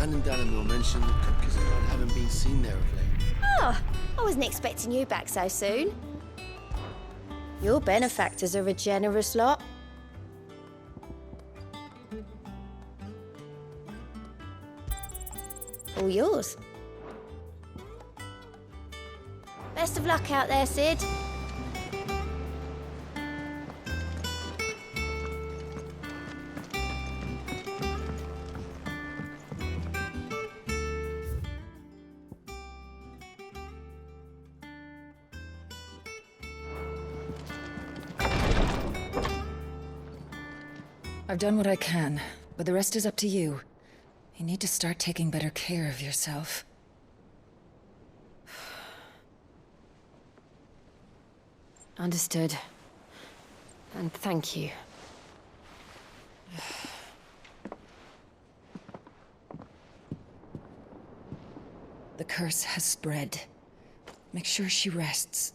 Landing down in Mill mentioned that Kupkas haven't been seen there of late. Oh, I wasn't expecting you back so soon. Your benefactors are a generous lot. All yours. Best of luck out there, Sid. I've done what I can, but the rest is up to you. You need to start taking better care of yourself. Understood. And thank you. The curse has spread. Make sure she rests.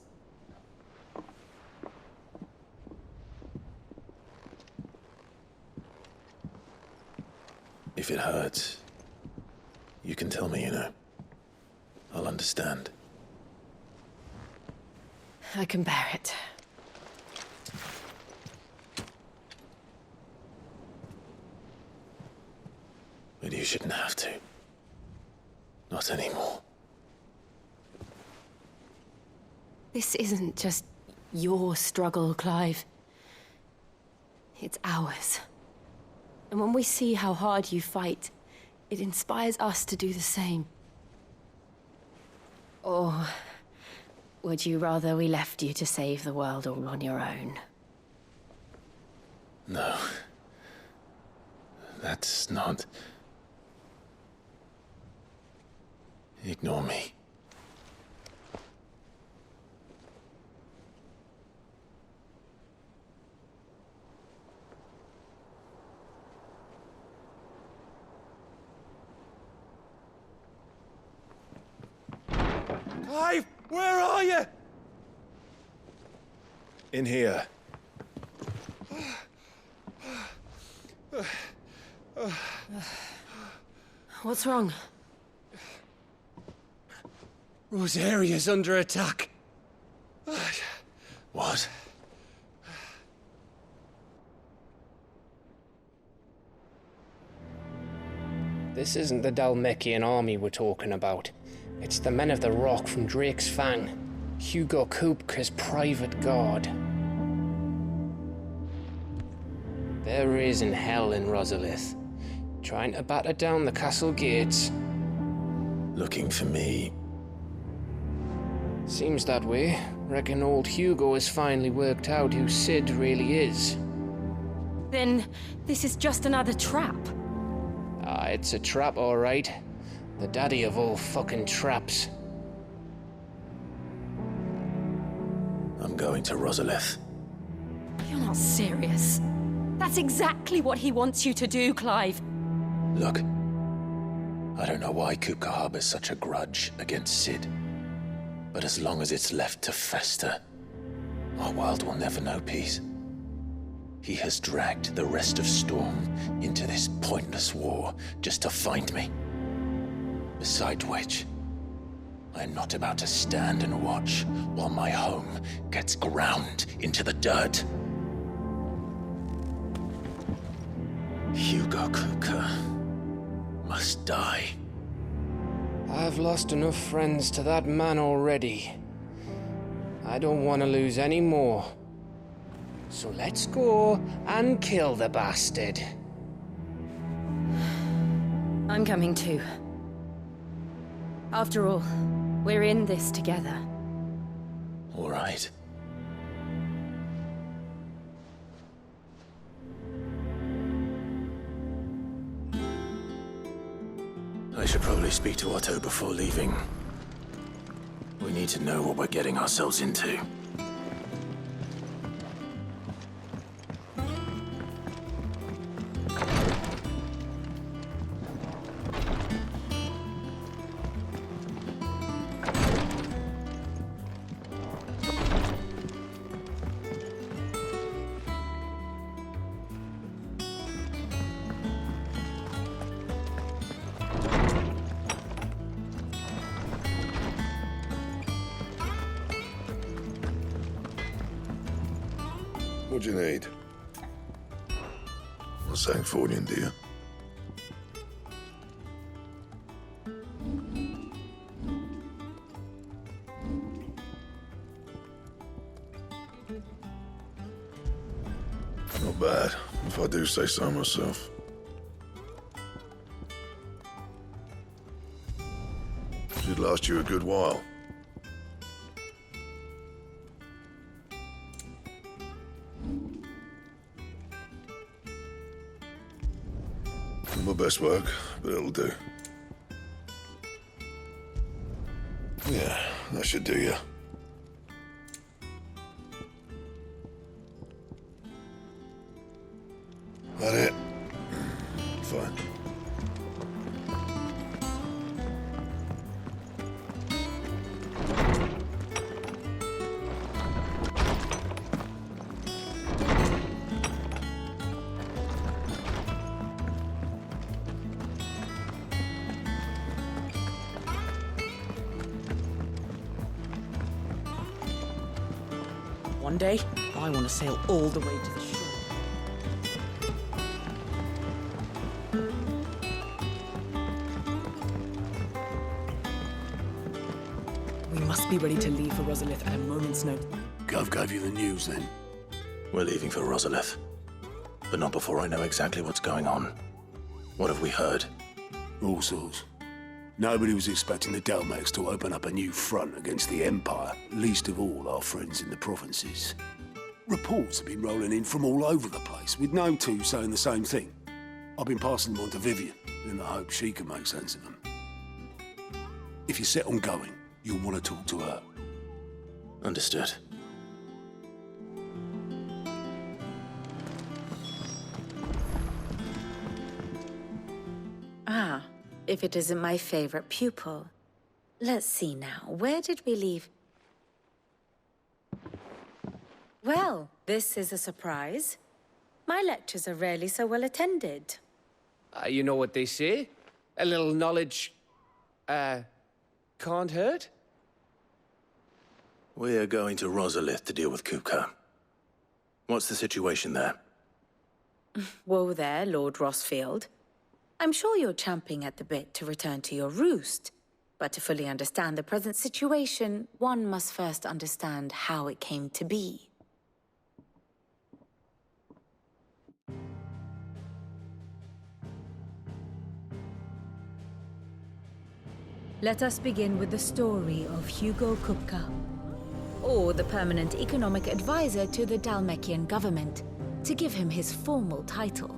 If it hurts, you can tell me, you know. I'll understand. I can bear it. But you shouldn't have to. Not anymore. This isn't just your struggle, Clive. It's ours. And when we see how hard you fight, it inspires us to do the same. Or would you rather we left you to save the world all on your own? No. That's not... Ignore me. Clive, where are you? In here. What's wrong? Rosaria's under attack. What? This isn't the Dalmekian army we're talking about. It's the men of the Rock from Drake's Fang. Hugo Kupka's private guard. There is in hell in Rosalith, trying to batter down the castle gates. Looking for me. Seems that way. Reckon old Hugo has finally worked out who Sid really is. Then this is just another trap. Ah, it's a trap, all right. The daddy of all fucking traps. I'm going to Rosalith. You're not serious. That's exactly what he wants you to do, Clive. Look. I don't know why Kupka harbors such a grudge against Sid. But as long as it's left to fester, our world will never know peace. He has dragged the rest of Storm into this pointless war just to find me. Besides which, I'm not about to stand and watch while my home gets ground into the dirt. Hugo Kupka must die. I've lost enough friends to that man already. I don't want to lose any more. So let's go and kill the bastard. I'm coming too. After all, we're in this together. All right. I should probably speak to Otto before leaving. We need to know what we're getting ourselves into. What do you need? Not saying fortune, do you? Not bad, if I do say so myself. Should last you a good while. Not my best work, but it'll do. Yeah, that should do you. That it? Fine. One day, I want to sail all the way to the shore. We must be ready to leave for Rosalith at a moment's notice. Gov gave you the news then? We're leaving for Rosalith. But not before I know exactly what's going on. What have we heard? All sorts. Nobody was expecting the Dalmacs to open up a new front against the Empire, least of all our friends in the provinces. Reports have been rolling in from all over the place, with no two saying the same thing. I've been passing them on to Vivian, in the hope she can make sense of them. If you're set on going, you'll want to talk to her. Understood. Ah, if it isn't my favorite pupil. Let's see now, where did we leave? Well, this is a surprise. My lectures are rarely so well attended. You know what they say? A little knowledge, can't hurt? We're going to Rosalith to deal with Kupka. What's the situation there? Whoa there, Lord Rossfield. I'm sure you're champing at the bit to return to your roost. But to fully understand the present situation, one must first understand how it came to be. Let us begin with the story of Hugo Kupka, or the permanent economic advisor to the Dalmacian government, to give him his formal title.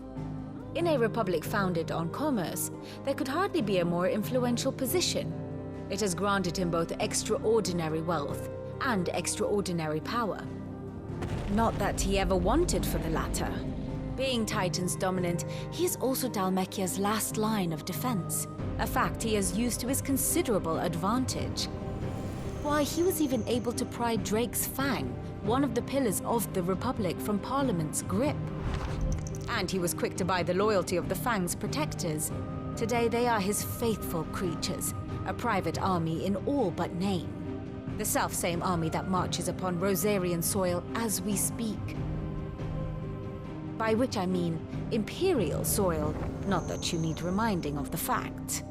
In a republic founded on commerce, there could hardly be a more influential position. It has granted him both extraordinary wealth and extraordinary power. Not that he ever wanted for the latter. Being Titan's dominant, he is also Dalmacia's last line of defense, a fact he has used to his considerable advantage. Why, he was even able to pry Drake's Fang, one of the pillars of the Republic, from Parliament's grip. And he was quick to buy the loyalty of the Fang's protectors. Today they are his faithful creatures, a private army in all but name. The self-same army that marches upon Rosarian soil as we speak. By which I mean Imperial soil, not that you need reminding of the fact.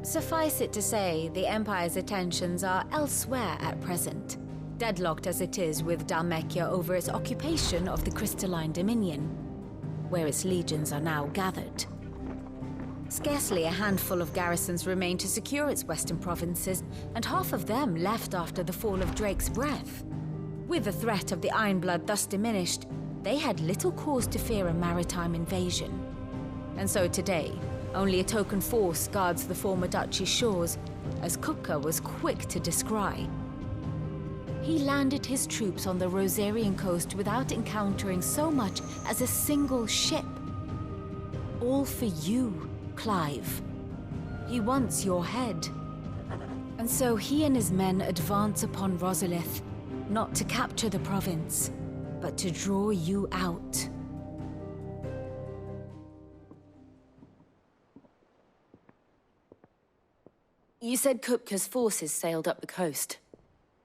Suffice it to say, the Empire's attentions are elsewhere at present, deadlocked as it is with Dalmacia over its occupation of the Crystalline Dominion, where its legions are now gathered. Scarcely a handful of garrisons remain to secure its western provinces, and half of them left after the fall of Drake's Breath. With the threat of the Ironblood thus diminished, they had little cause to fear a maritime invasion. And so today, only a token force guards the former duchy's shores, as Kupka was quick to descry. He landed his troops on the Rosarian coast without encountering so much as a single ship. All for you, Clive. He wants your head. And so he and his men advance upon Rosalith, not to capture the province, but to draw you out. You said Kupka's forces sailed up the coast.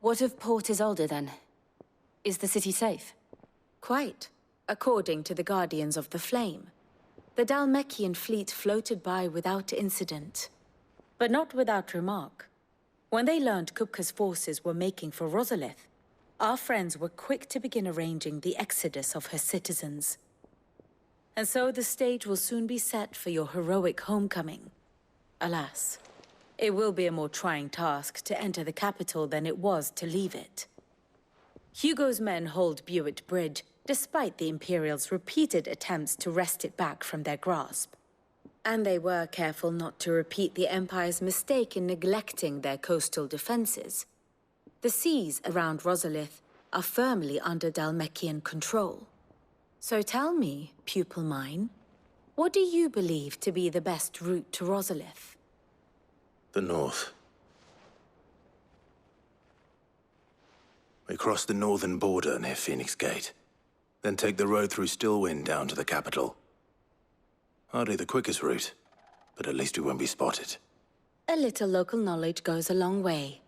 What of Port Isolde, then? Is the city safe? Quite. According to the Guardians of the Flame, the Dhalmekian fleet floated by without incident. But not without remark. When they learned Kupka's forces were making for Rosalith, our friends were quick to begin arranging the exodus of her citizens. And so the stage will soon be set for your heroic homecoming. Alas, it will be a more trying task to enter the capital than it was to leave it. Hugo's men hold Buett Bridge, despite the Imperials' repeated attempts to wrest it back from their grasp. And they were careful not to repeat the Empire's mistake in neglecting their coastal defenses. The seas around Rosalith are firmly under Dhalmekian control. So tell me, pupil mine, what do you believe to be the best route to Rosalith? The north. We cross the northern border near Phoenix Gate, then take the road through Stillwind down to the capital. Hardly the quickest route, but at least we won't be spotted. A little local knowledge goes a long way,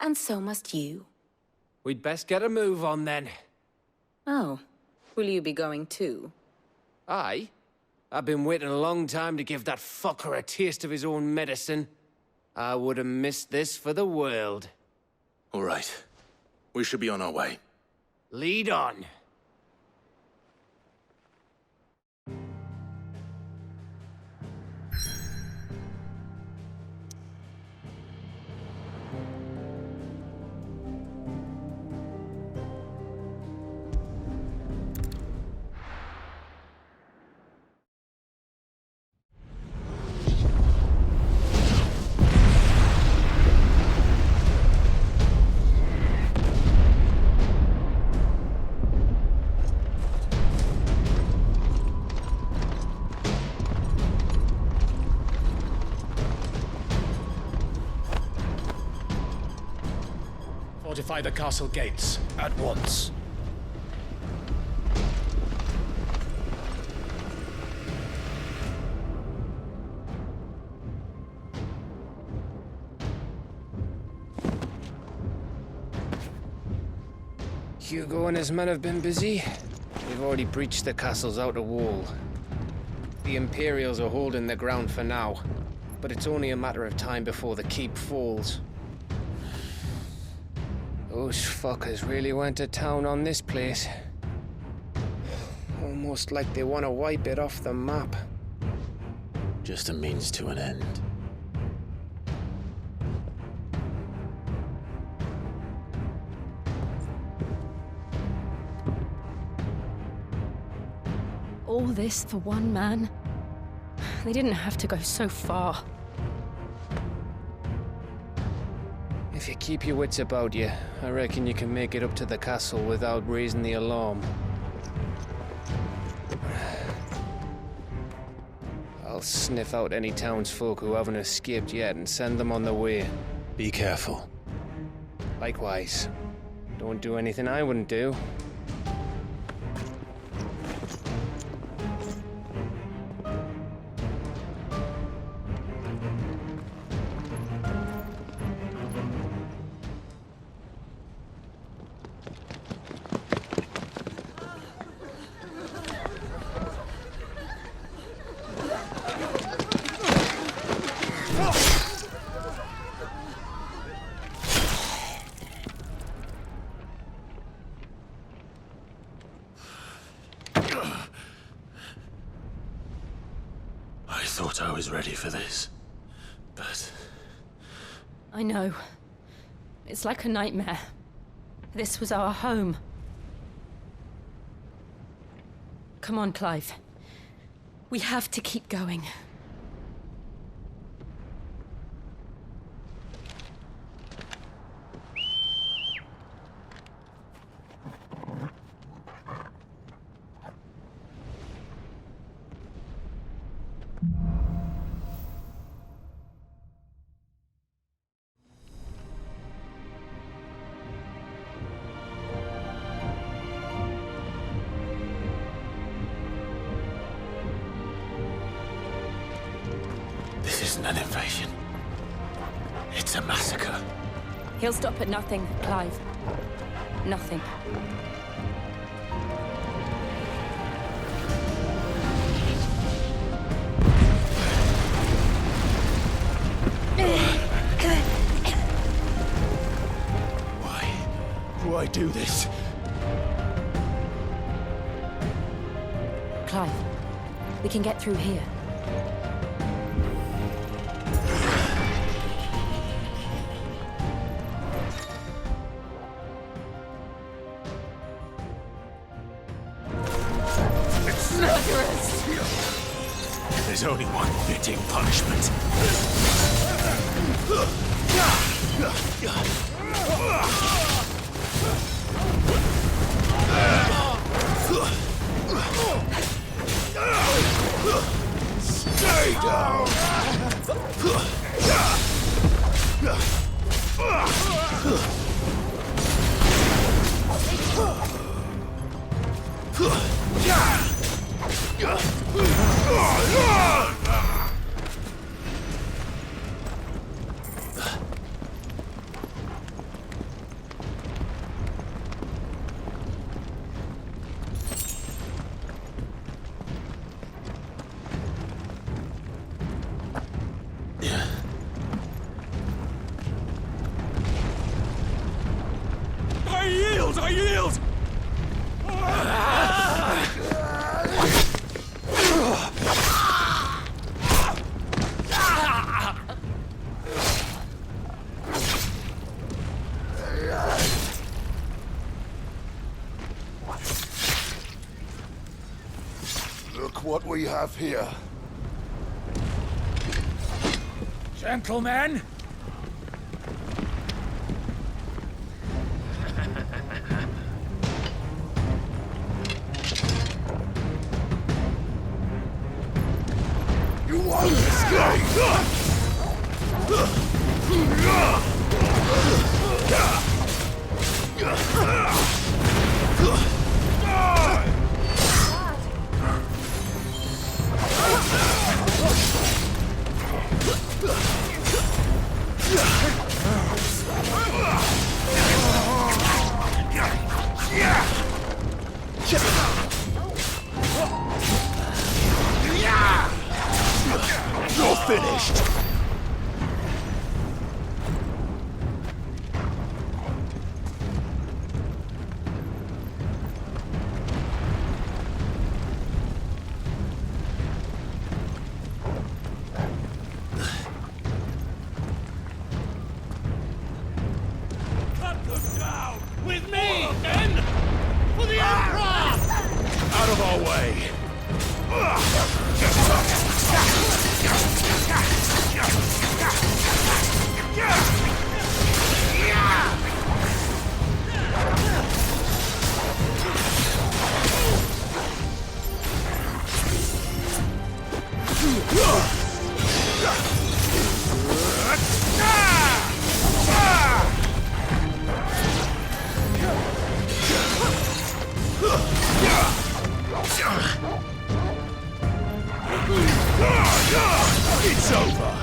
and so must you. We'd best get a move on then. Oh, will you be going too? Aye. I've been waiting a long time to give that fucker a taste of his own medicine. I would have missed this for the world. All right. We should be on our way. Lead on. Fortify the castle gates at once. Hugo and his men have been busy. They've already breached the castle's outer wall. The Imperials are holding the ground for now, but it's only a matter of time before the keep falls. Those fuckers really went to town on this place. Almost like they want to wipe it off the map. Just a means to an end. All this for one man? They didn't have to go so far. If you keep your wits about you, I reckon you can make it up to the castle without raising the alarm. I'll sniff out any townsfolk who haven't escaped yet and send them on their way. Be careful. Likewise. Don't do anything I wouldn't do. I thought I was ready for this, but... I know. It's like a nightmare. This was our home. Come on, Clive. We have to keep going. This isn't an invasion. It's a massacre. He'll stop at nothing, Clive. Nothing. do this? Clive, we can get through here. There's only one fitting punishment. Stay down! I yield! Look what we have here. Gentlemen! You won't escape! You're finished! Cut them down! With me, men! For the Emperor! Out of our way! It's over!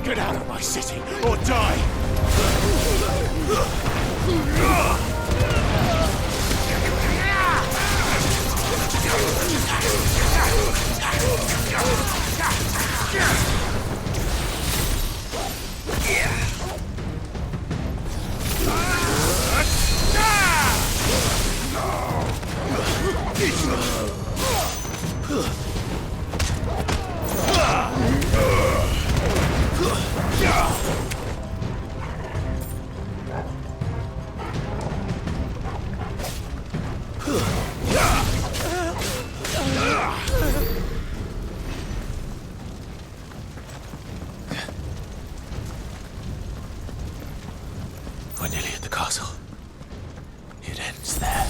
Get out of my city, or die! We're nearly at the castle. It ends there.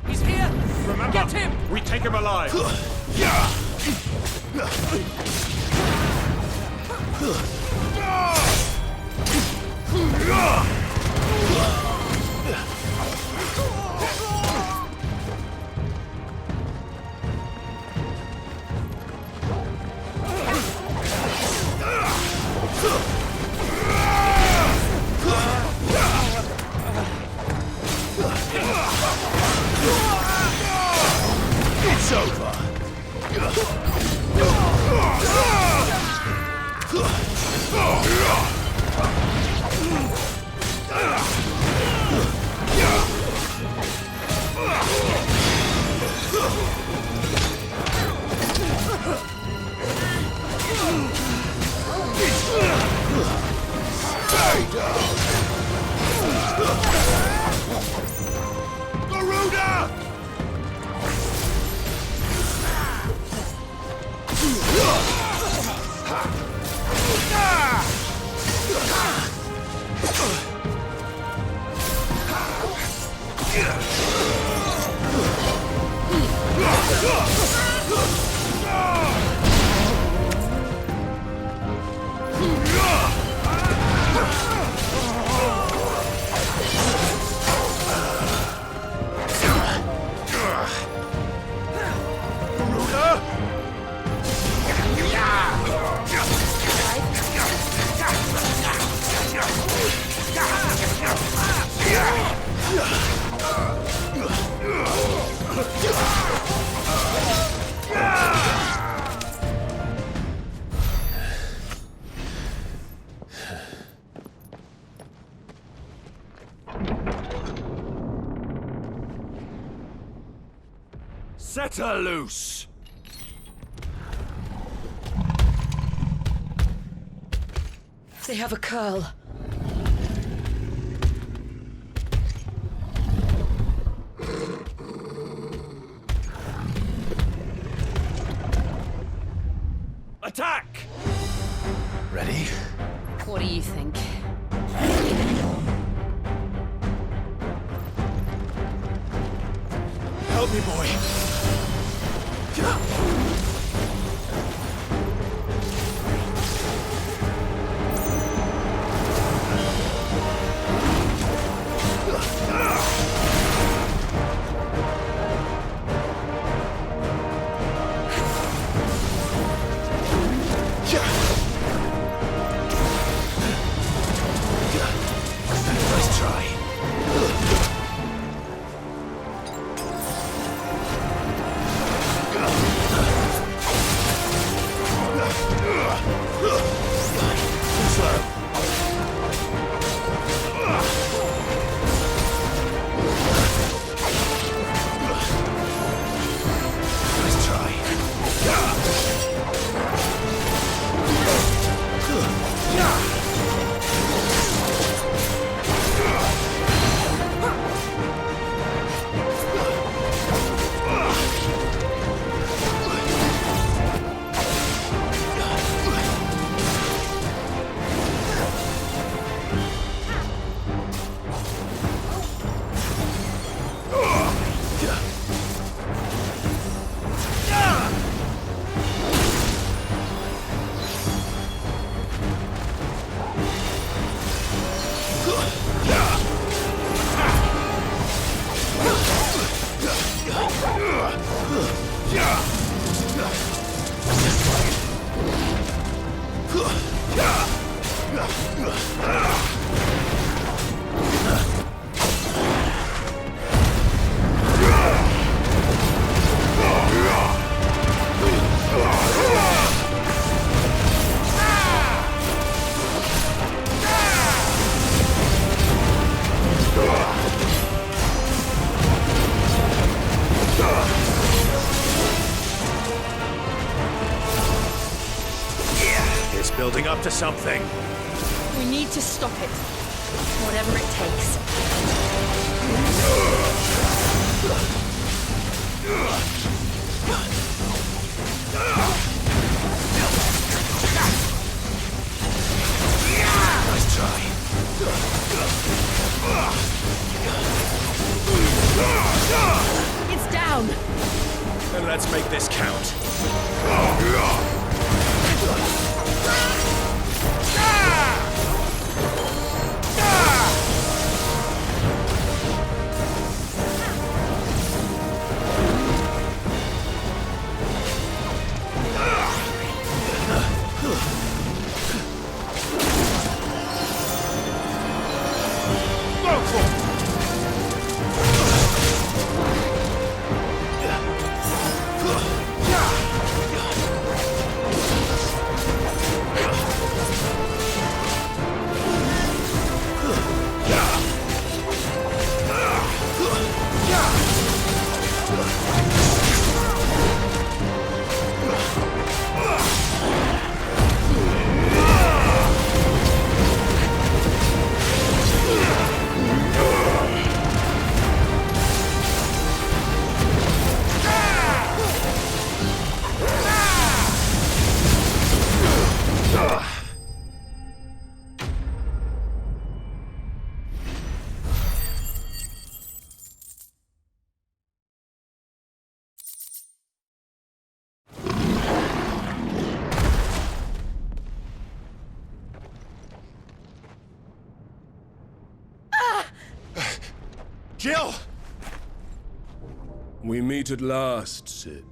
He's here! Remember, get him! We take him alive! It's over. Garuda! Set her loose! They have a curl. Attack! Ready? What do you think? Help me, boy. Nice try. Building up to something. We need to stop it. Whatever it takes. Nice try. It's down. Then let's make this count. Jill! We meet at last, Sid.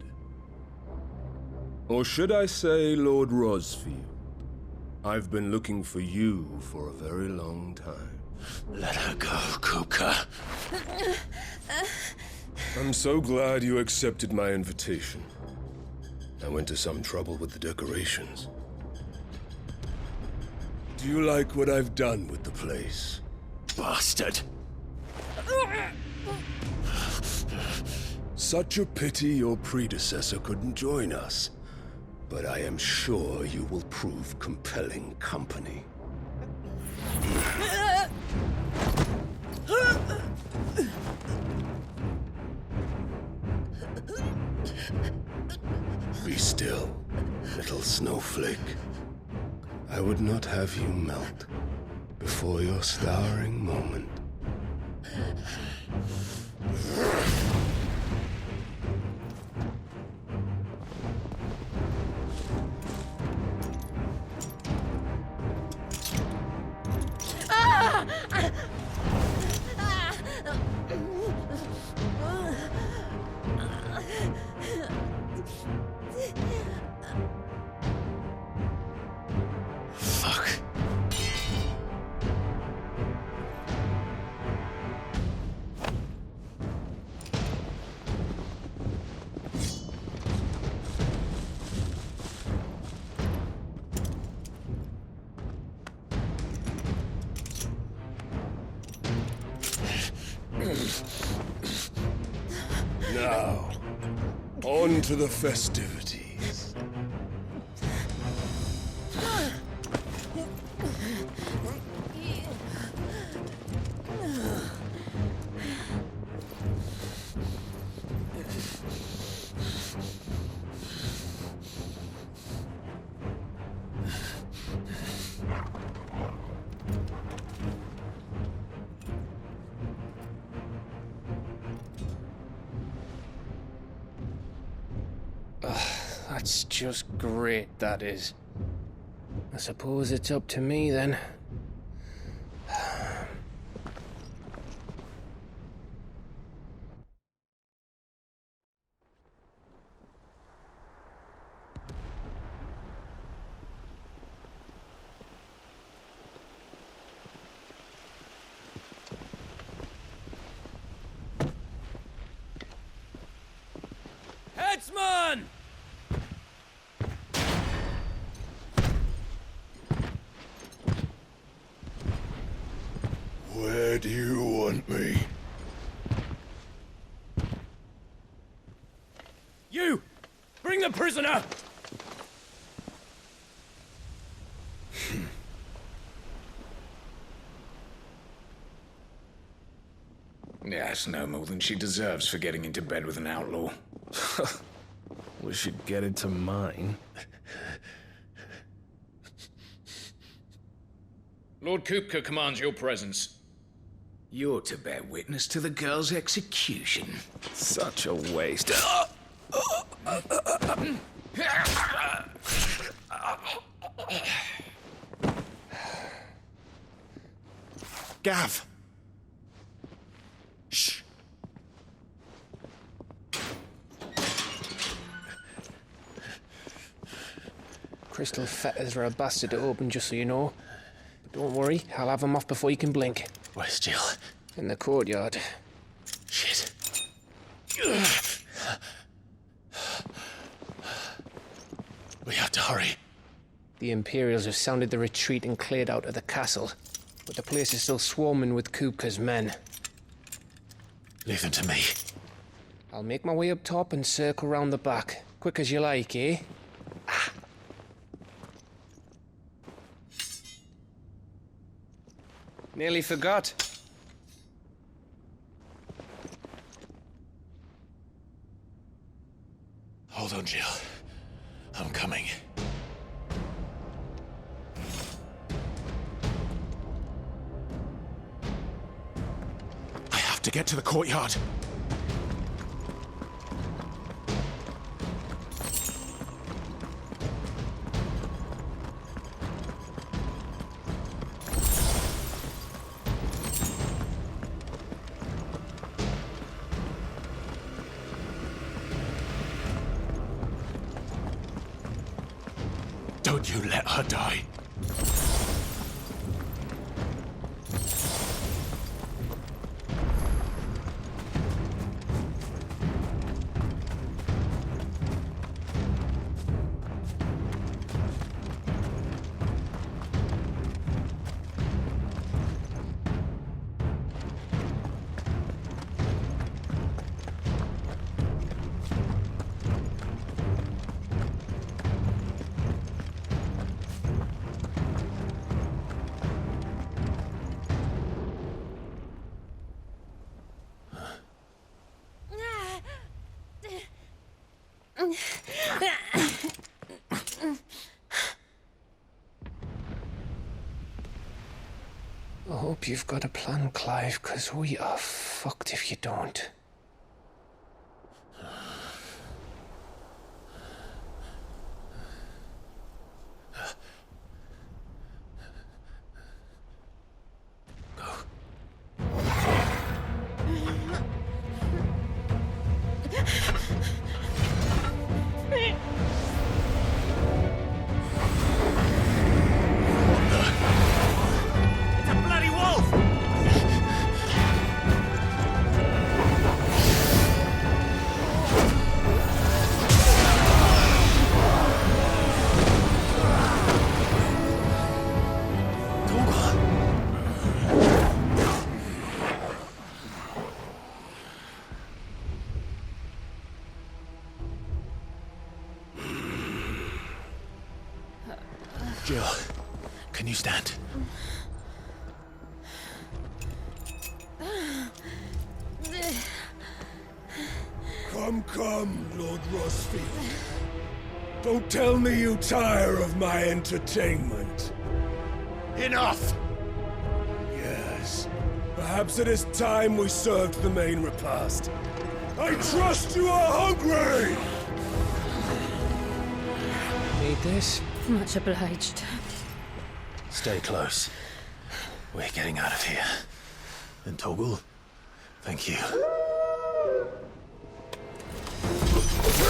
Or should I say, Lord Rosfield? I've been looking for you for a very long time. Let her go, Kupka. I'm so glad you accepted my invitation. I went to some trouble with the decorations. Do you like what I've done with the place? Bastard! Such a pity your predecessor couldn't join us. But I am sure you will prove compelling company. Be still, little snowflake. I would not have you melt before your starring moment. On to the festivities. That's just great, that is. I suppose it's up to me then. Headsman! Where do you want me? You! Bring the prisoner! Yes, no more than she deserves for getting into bed with an outlaw. We should get into mine. Lord Kupka commands your presence. You're to bear witness to the girl's execution. Such a waste. Gav! Shh! Crystal fetters are a bastard to open, just so you know. But don't worry, I'll have them off before you can blink. Where's Jill? In the courtyard. Shit. We have to hurry. The Imperials have sounded the retreat and cleared out of the castle. But the place is still swarming with Kupka's men. Leave them to me. I'll make my way up top and circle round the back. Quick as you like, eh? Nearly forgot. Hold on, Jill. I'm coming. I have to get to the courtyard. Don't you let her die. I hope you've got a plan, Clive, because we are fucked if you don't. Jill, can you stand? Come, Lord Rosfield. Don't tell me you tire of my entertainment. Enough! Yes. Perhaps it is time we served the main repast. I trust you are hungry! Need this? Much obliged. Stay close. We're getting out of here. And Toggle, thank you.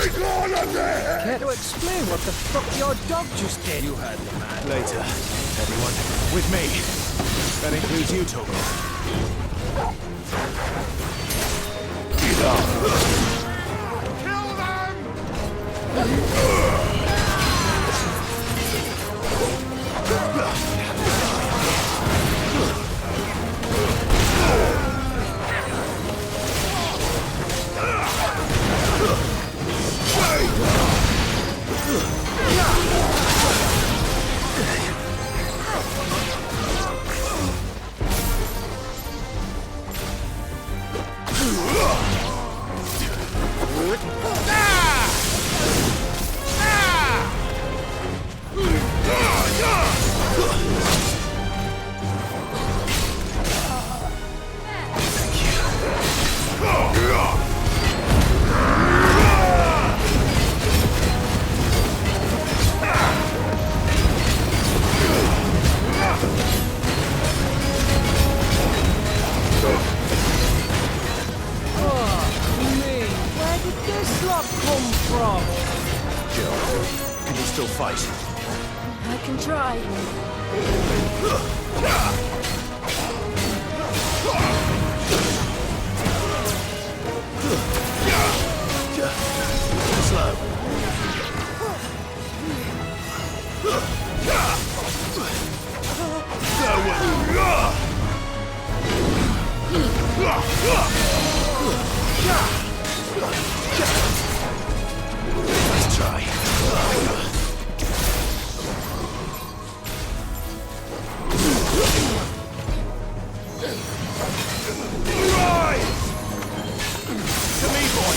Take all of them! Care to explain what the fuck your dog just did? You had the man. Later, everyone. With me. That includes you, Toggle. Get up! I can try. Slow. Let's try. To me, boy.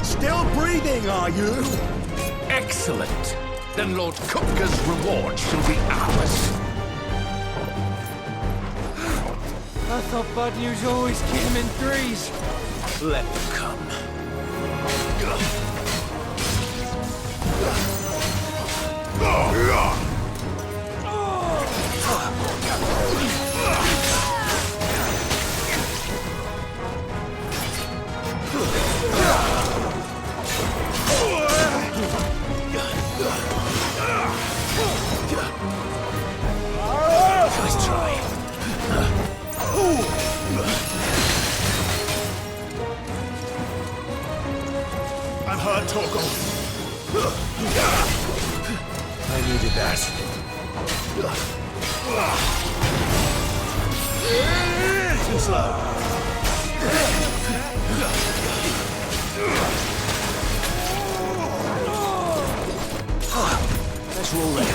Still breathing, are you? Excellent. Then Lord Kupka's reward shall be ours. I thought bad news always came in threes. Let them come. Nice try. I'm hurt, Torgal. I needed that. Too slow. Let's roll ready.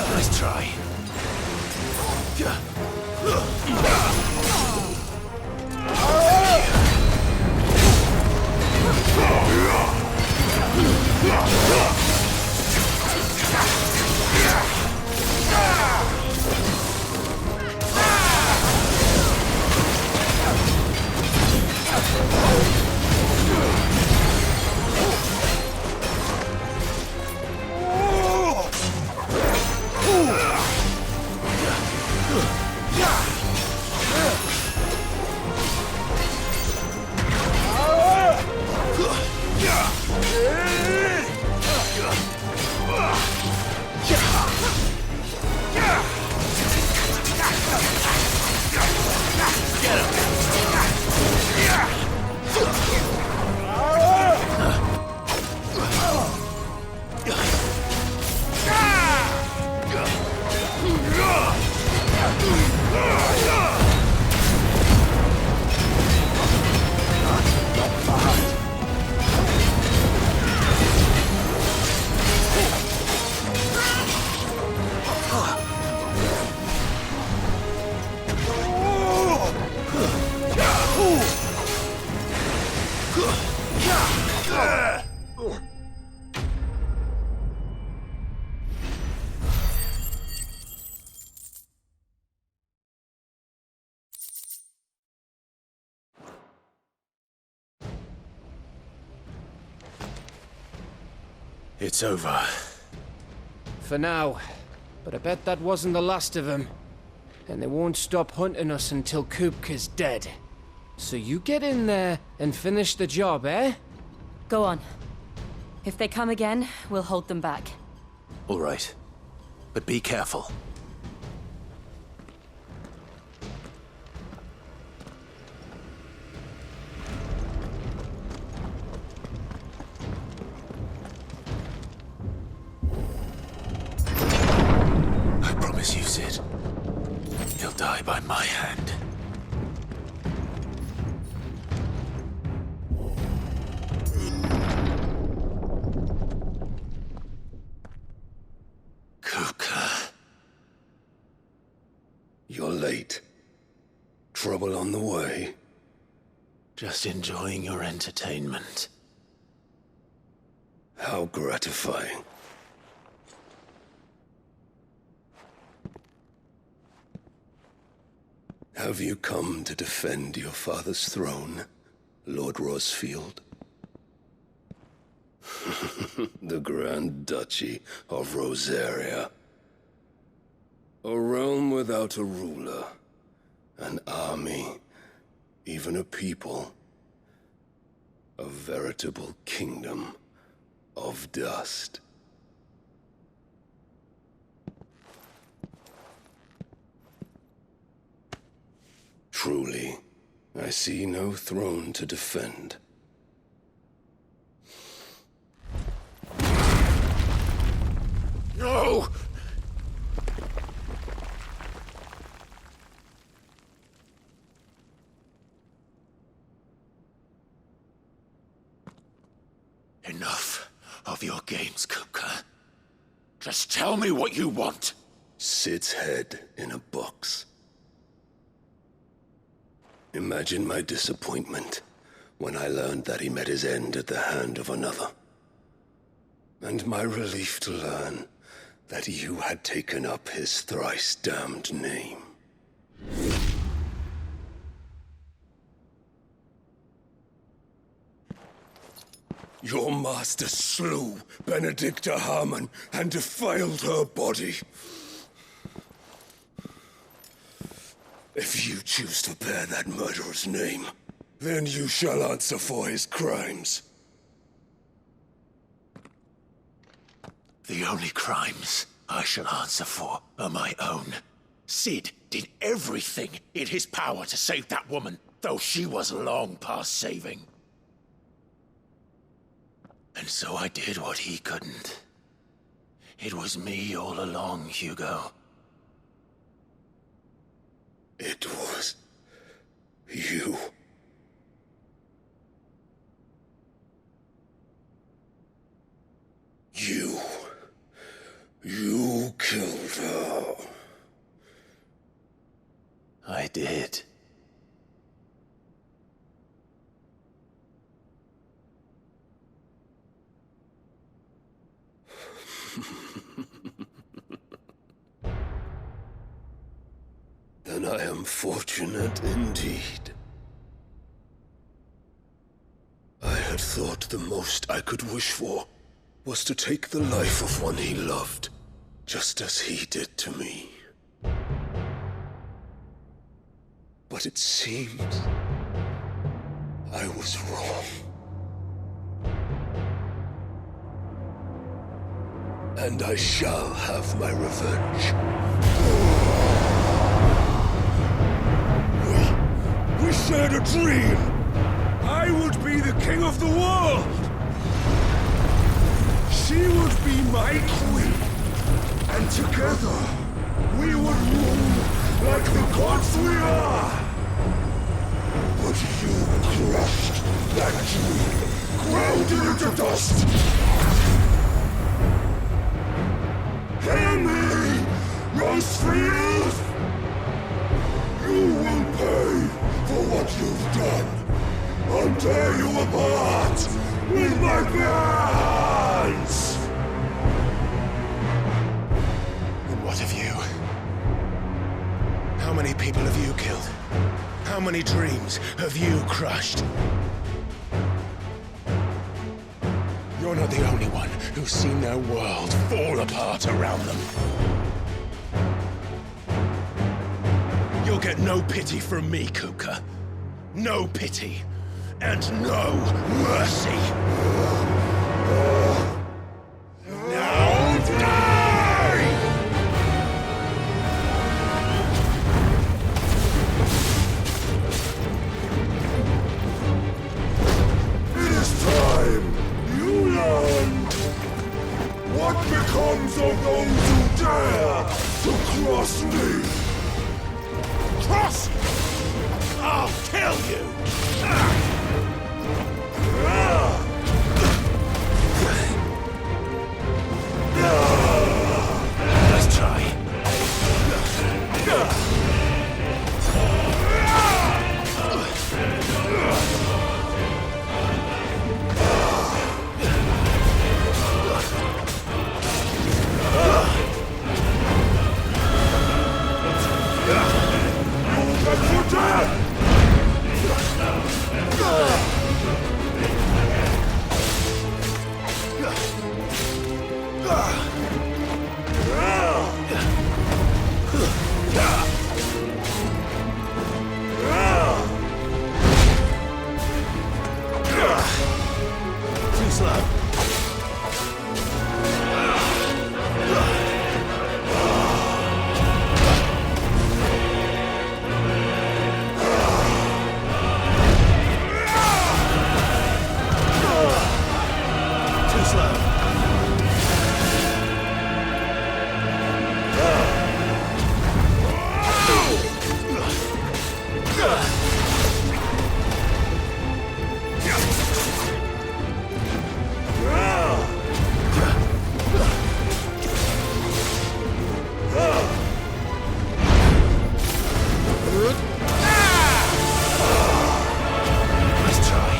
Nice try. It's over. For now. But I bet that wasn't the last of them. And they won't stop hunting us until Kupka's dead. So you get in there and finish the job, eh? Go on. If they come again, we'll hold them back. All right. But be careful. I promise you, Sid. He'll die by my hand. Kupka. You're late. Trouble on the way. Just enjoying your entertainment. How gratifying. Have you come to defend your father's throne, Lord Rosfield? The Grand Duchy of Rosaria. A realm without a ruler, an army, even a people. A veritable kingdom of dust. Truly, I see no throne to defend. No! Enough of your games, Kupka. Just tell me what you want. Sid's head in a box. Imagine my disappointment when I learned that he met his end at the hand of another. And my relief to learn that you had taken up his thrice-damned name. Your master slew Benedicta Harmon and defiled her body. If you choose to bear that murderer's name, then you shall answer for his crimes. The only crimes I shall answer for are my own. Sid did everything in his power to save that woman, though she was long past saving. And so I did what he couldn't. It was me all along, Hugo. It was you. You killed her. I did. Then I am fortunate indeed. I had thought the most I could wish for was to take the life of one he loved, just as he did to me. But it seems I was wrong. And I shall have my revenge. We shared a dream! I would be the king of the world! She would be my queen! And together, we would rule like the gods we are! But you crushed that dream, ground it into dust! Hear me, Rosfield! You will pay for what you've done. I'll tear you apart with my bare hands! And what of you? How many people have you killed? How many dreams have you crushed? You're not not the only one who's seen their world fall apart around them. You'll get no pity from me, Kupka. No pity. And no mercy. Now die! It is time you learned what becomes of those who dare to cross me. Cross! I'll kill you! Let's try. Too slow. Too slow. Let's try.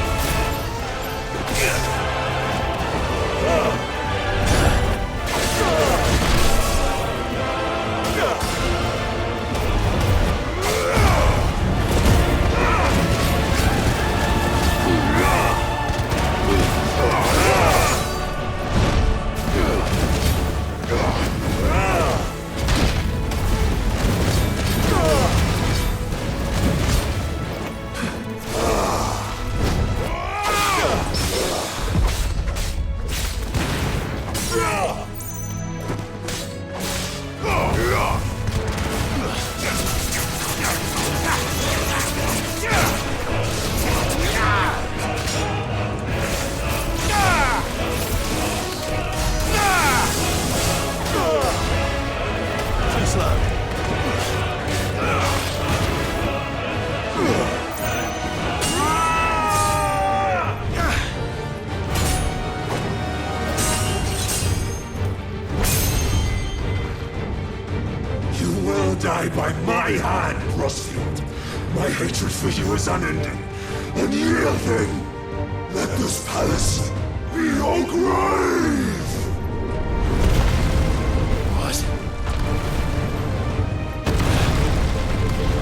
Too slow. You will die by my hand, Rosfield. My hatred for you is unending. Unyielding. Let this palace be your grave! What?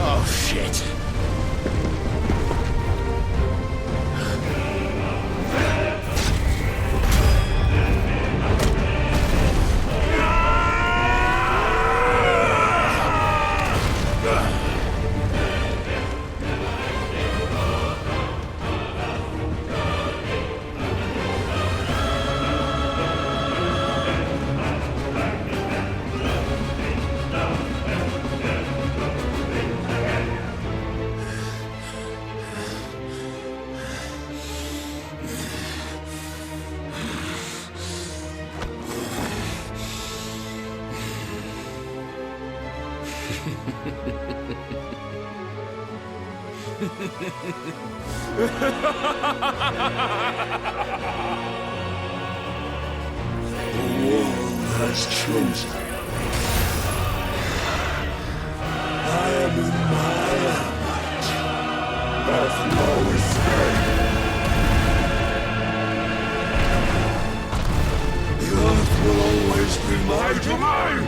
Oh, shit. The world has chosen. I am in my element. There's no escape. The earth will always be my domain.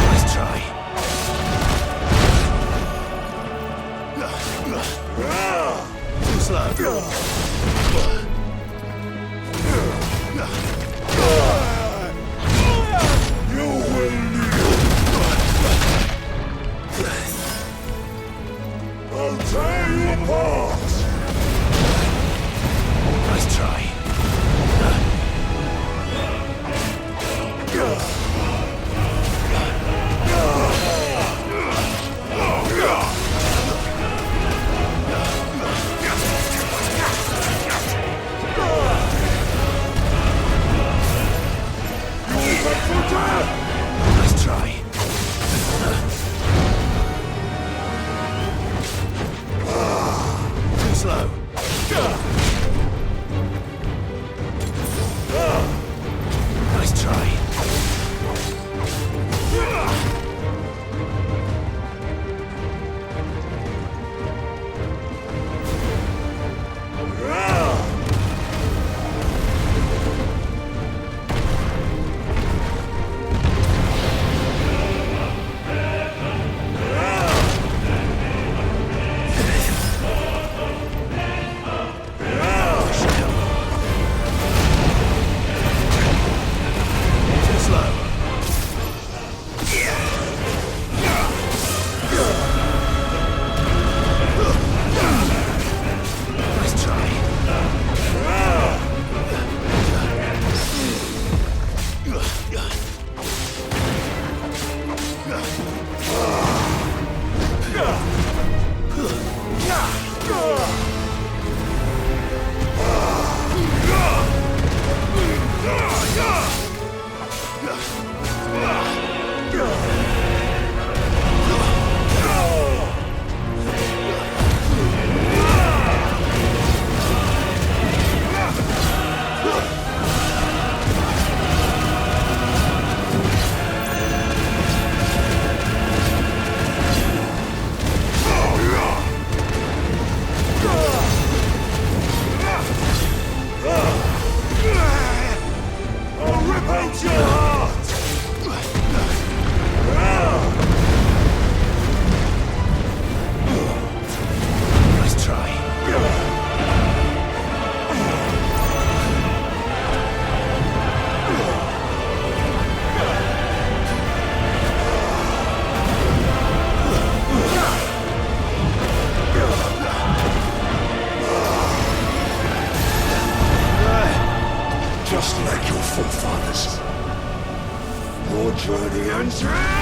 Nice try. Too slow. You will live. I'll tear you apart. Nice try. Nice try. Too slow. Nice try. Too slow. Nice try. I'll rip out your heart. Nice try. Just like your forefathers. Your journey ends here.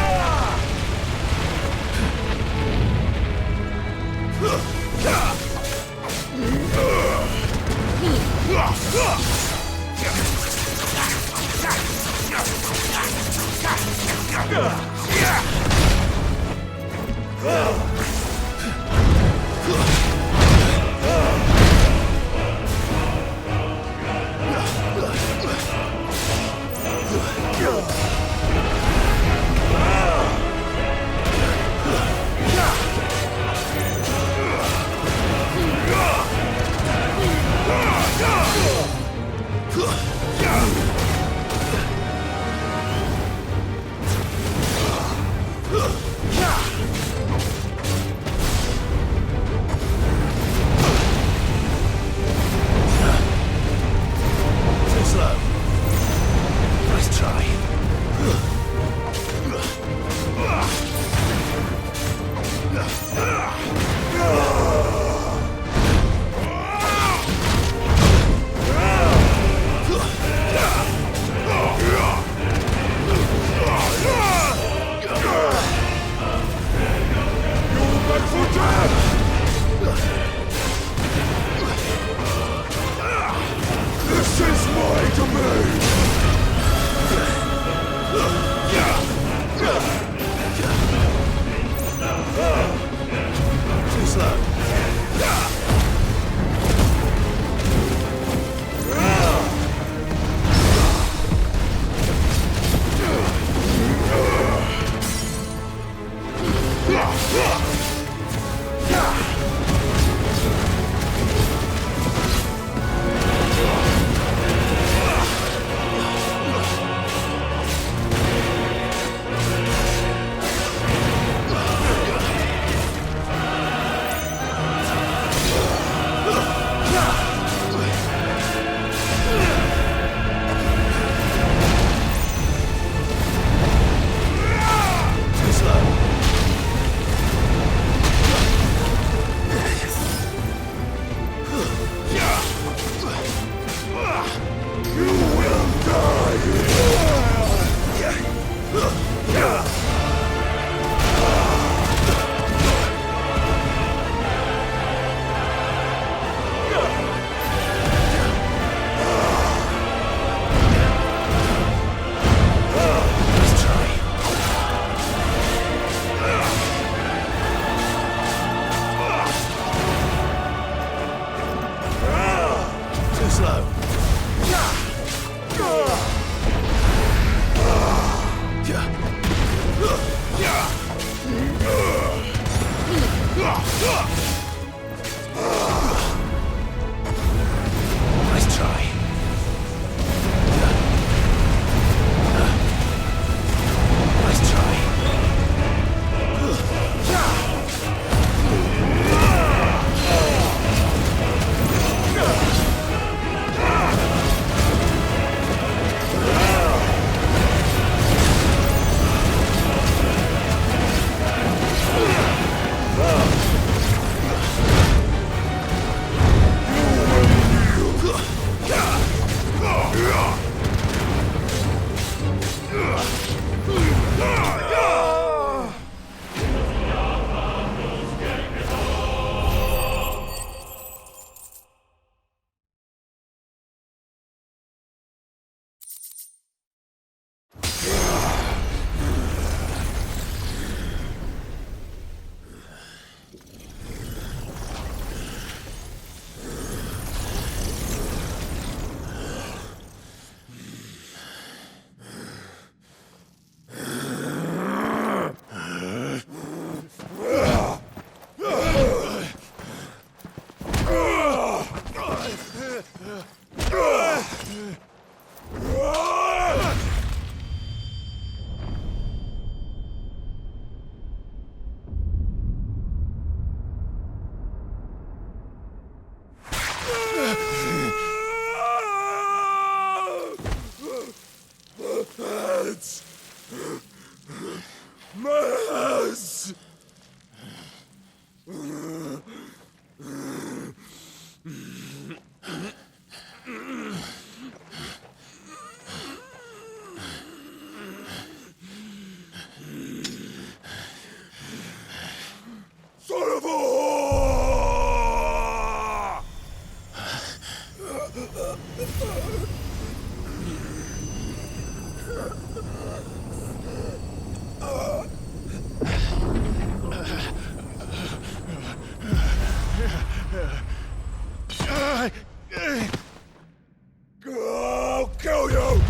I'll kill you!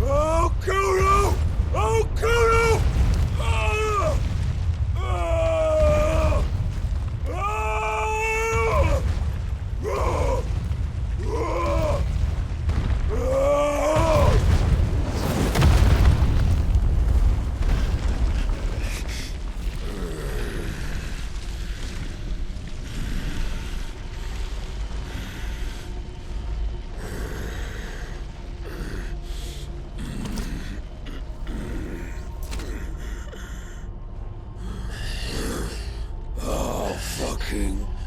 I'll kill you! I'll kill you!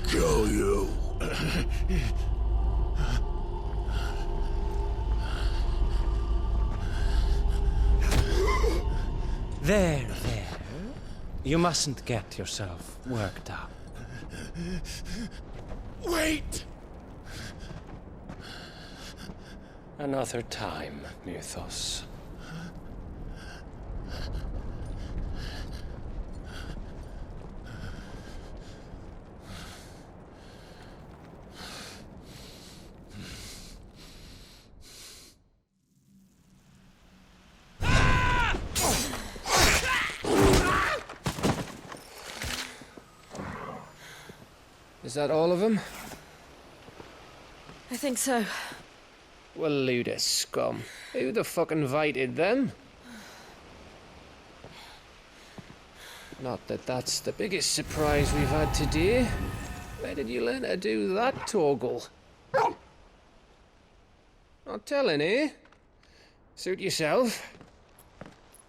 Kill you. There. You mustn't get yourself worked up. Wait! Another time, Mythos. Is that all of them? I think so. Well, load of scum. Who the fuck invited them? Not that that's the biggest surprise we've had today. Where did you learn to do that, Toggle? Not telling, eh? Suit yourself.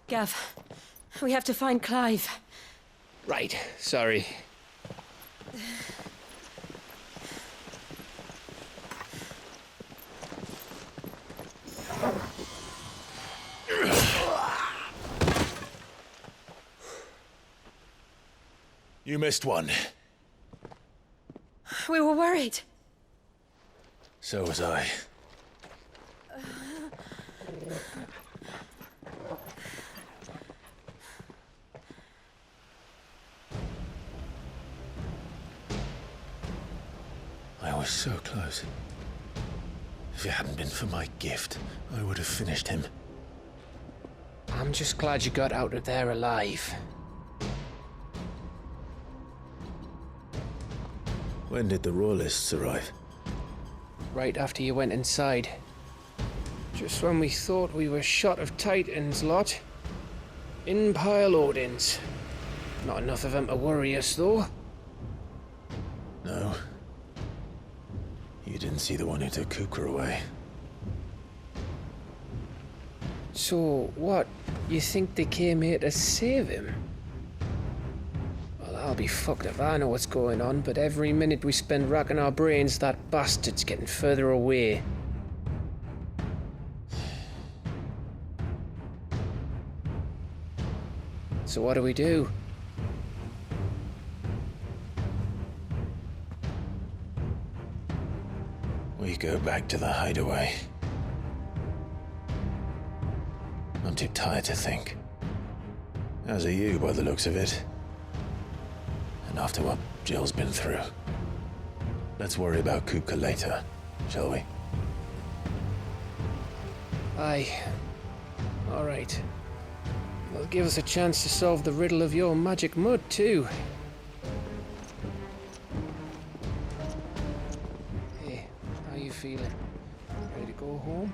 Gav, we have to find Clive. Right, sorry. You missed one. We were worried. So was I. I was so close. If it hadn't been for my gift, I would have finished him. I'm just glad you got out of there alive. When did the Royalists arrive? Right after you went inside. Just when we thought we were shot of Titans, lot. In pile Odins. Not enough of them to worry us, though. No. You didn't see the one who took Kupka away. So, what? You think they came here to save him? Well, I'll be fucked if I know what's going on, but every minute we spend racking our brains, that bastard's getting further away. So what do we do? We go back to the hideaway. I'm too tired to think. As are you, by the looks of it. And after what Jill's been through. Let's worry about Kupka later, shall we? Aye. All right. That'll give us a chance to solve the riddle of your magic mud, too. Hey, how you feeling? Ready to go home?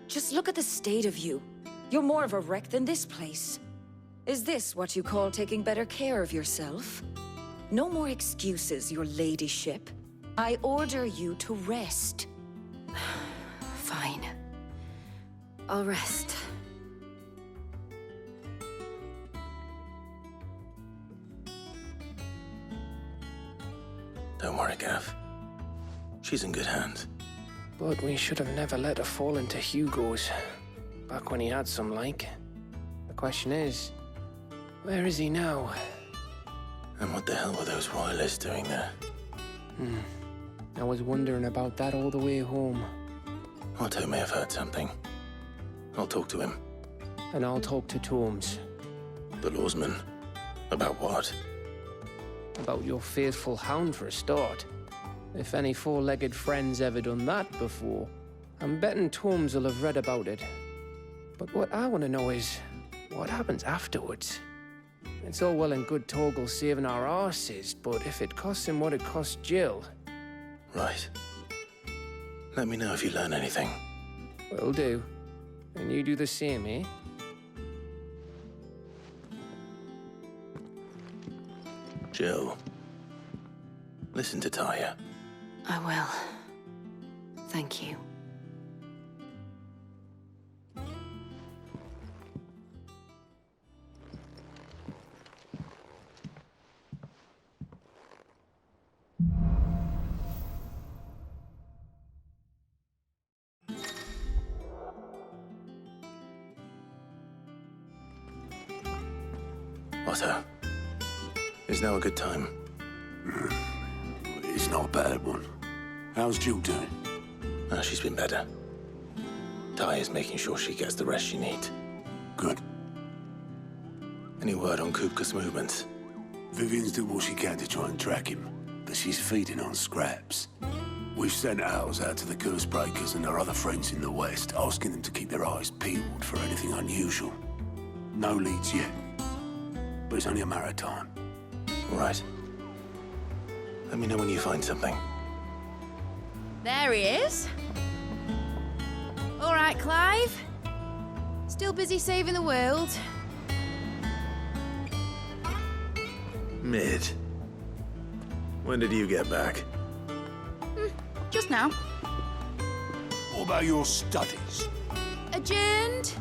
Just look at the state of you. You're more of a wreck than this place. Is this what you call taking better care of yourself? No more excuses, your ladyship. I order you to rest. Fine. I'll rest. Don't worry, Gav. She's in good hands. But we should have never let her fall into Hugo's. Back when he had some like. The question is, where is he now? And what the hell were those royalists doing there? I was wondering about that all the way home. Otto may have heard something. I'll talk to him. And I'll talk to Tomes. The lawsman? About what? About your faithful hound for a start. If any four-legged friend's ever done that before, I'm betting Tomes will have read about it. But what I want to know is, what happens afterwards? It's all well and good Torgal saving our arses, but if it costs him what it cost Jill... Right. Let me know if you learn anything. Will do. And you do the same, eh? Jill. Listen to Taya. I will. Thank you. Otto. Is now a good time? It's not a bad one. How's Jill doing? She's been better. Taya's making sure she gets the rest she needs. Good. Any word on Kupka's movements? Vivian's doing what she can to try and track him, but she's feeding on scraps. We've sent ours out to the Curse Breakers and our other friends in the West, asking them to keep their eyes peeled for anything unusual. No leads yet, but it's only a matter of time. All right. Let me know when you find something. There he is. All right, Clive. Still busy saving the world. Mid. When did you get back? Just now. What about your studies? Adjourned.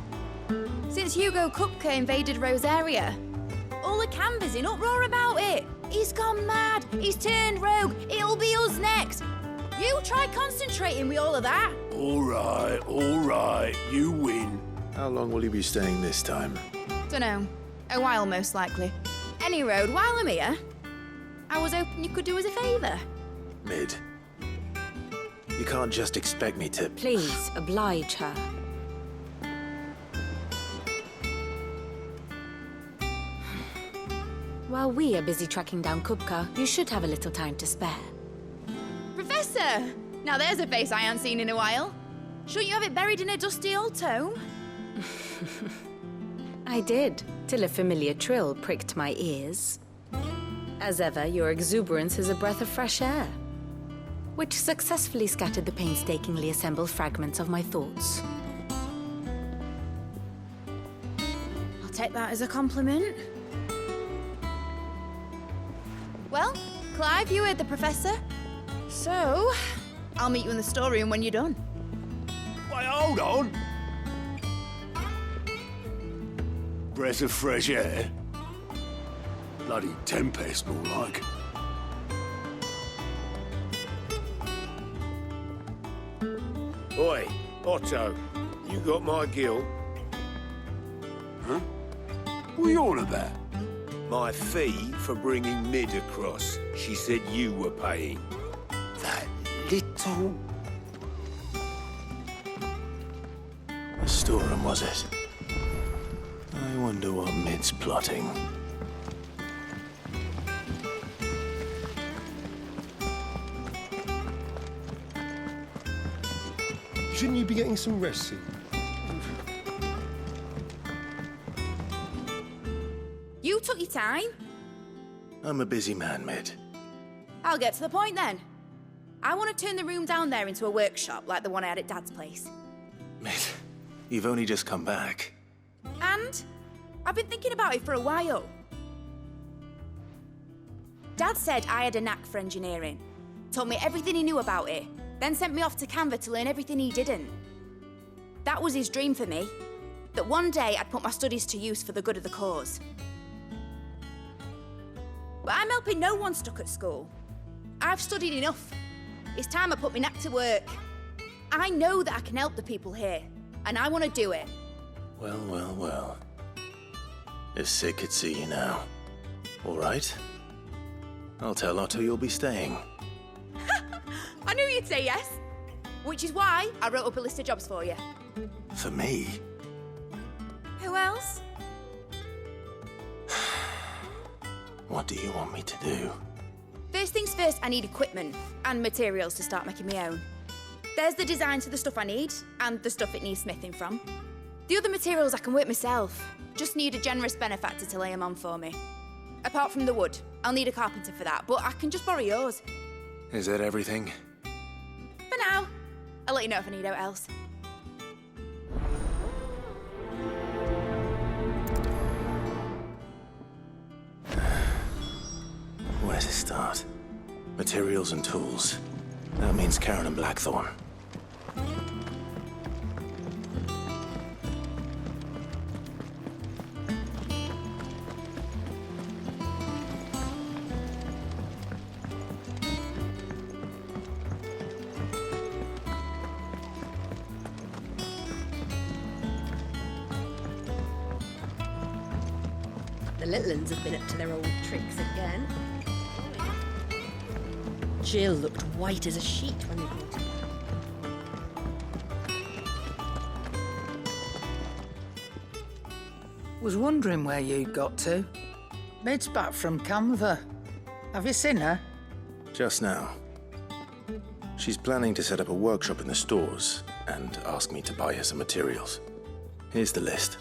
Since Hugo Kupka invaded Rosaria. All the Canva's in uproar about it. He's gone mad. He's turned rogue. It'll be us next. You try concentrating with all of that. All right. You win. How long will you be staying this time? Dunno. A while, most likely. Any road, while I'm here, I was hoping you could do us a favour. Mid. You can't just expect me to... Please, oblige her. While we are busy tracking down Kupka, you should have a little time to spare. Professor! Now there's a face I haven't seen in a while. Shouldn't you have it buried in a dusty old tome? I did, till a familiar trill pricked my ears. As ever, your exuberance is a breath of fresh air, which successfully scattered the painstakingly assembled fragments of my thoughts. I'll take that as a compliment. Well, Clive, you heard the professor. So, I'll meet you in the storeroom when you're done. Wait, hold on! Breath of fresh air? Bloody tempest, more like. Oi, Otto, you got my gill? Huh? What are you on about? My fee for bringing Mid across. She said you were paying. That little... The storeroom, was it? I wonder what Mid's plotting. Shouldn't you be getting some rest soon? You took your time. I'm a busy man, Mid. I'll get to the point then. I want to turn the room down there into a workshop like the one I had at Dad's place. Mid, you've only just come back. And I've been thinking about it for a while. Dad said I had a knack for engineering, told me everything he knew about it, then sent me off to Canva to learn everything he didn't. That was his dream for me, that one day I'd put my studies to use for the good of the cause. But I'm helping no one stuck at school. I've studied enough. It's time I put my knack to work. I know that I can help the people here, and I want to do it. Well, well, well. If Sid could see you now. All right. I'll tell Otto you'll be staying. I knew you'd say yes. Which is why I wrote up a list of jobs for you. For me? Who else? What do you want me to do? First things first, I need equipment and materials to start making my own. There's the designs for the stuff I need, and the stuff it needs smithing from. The other materials I can work myself. Just need a generous benefactor to lay them on for me. Apart from the wood, I'll need a carpenter for that, but I can just borrow yours. Is that everything? For now. I'll let you know if I need out else. Where to start? Materials and tools. That means Karen and Blackthorn. The little uns have been up to their old tricks again. Jill looked white as a sheet when they brought her. Was wondering where you'd got to. Mid's back from Canva. Have you seen her? Just now. She's planning to set up a workshop in the stores and ask me to buy her some materials. Here's the list.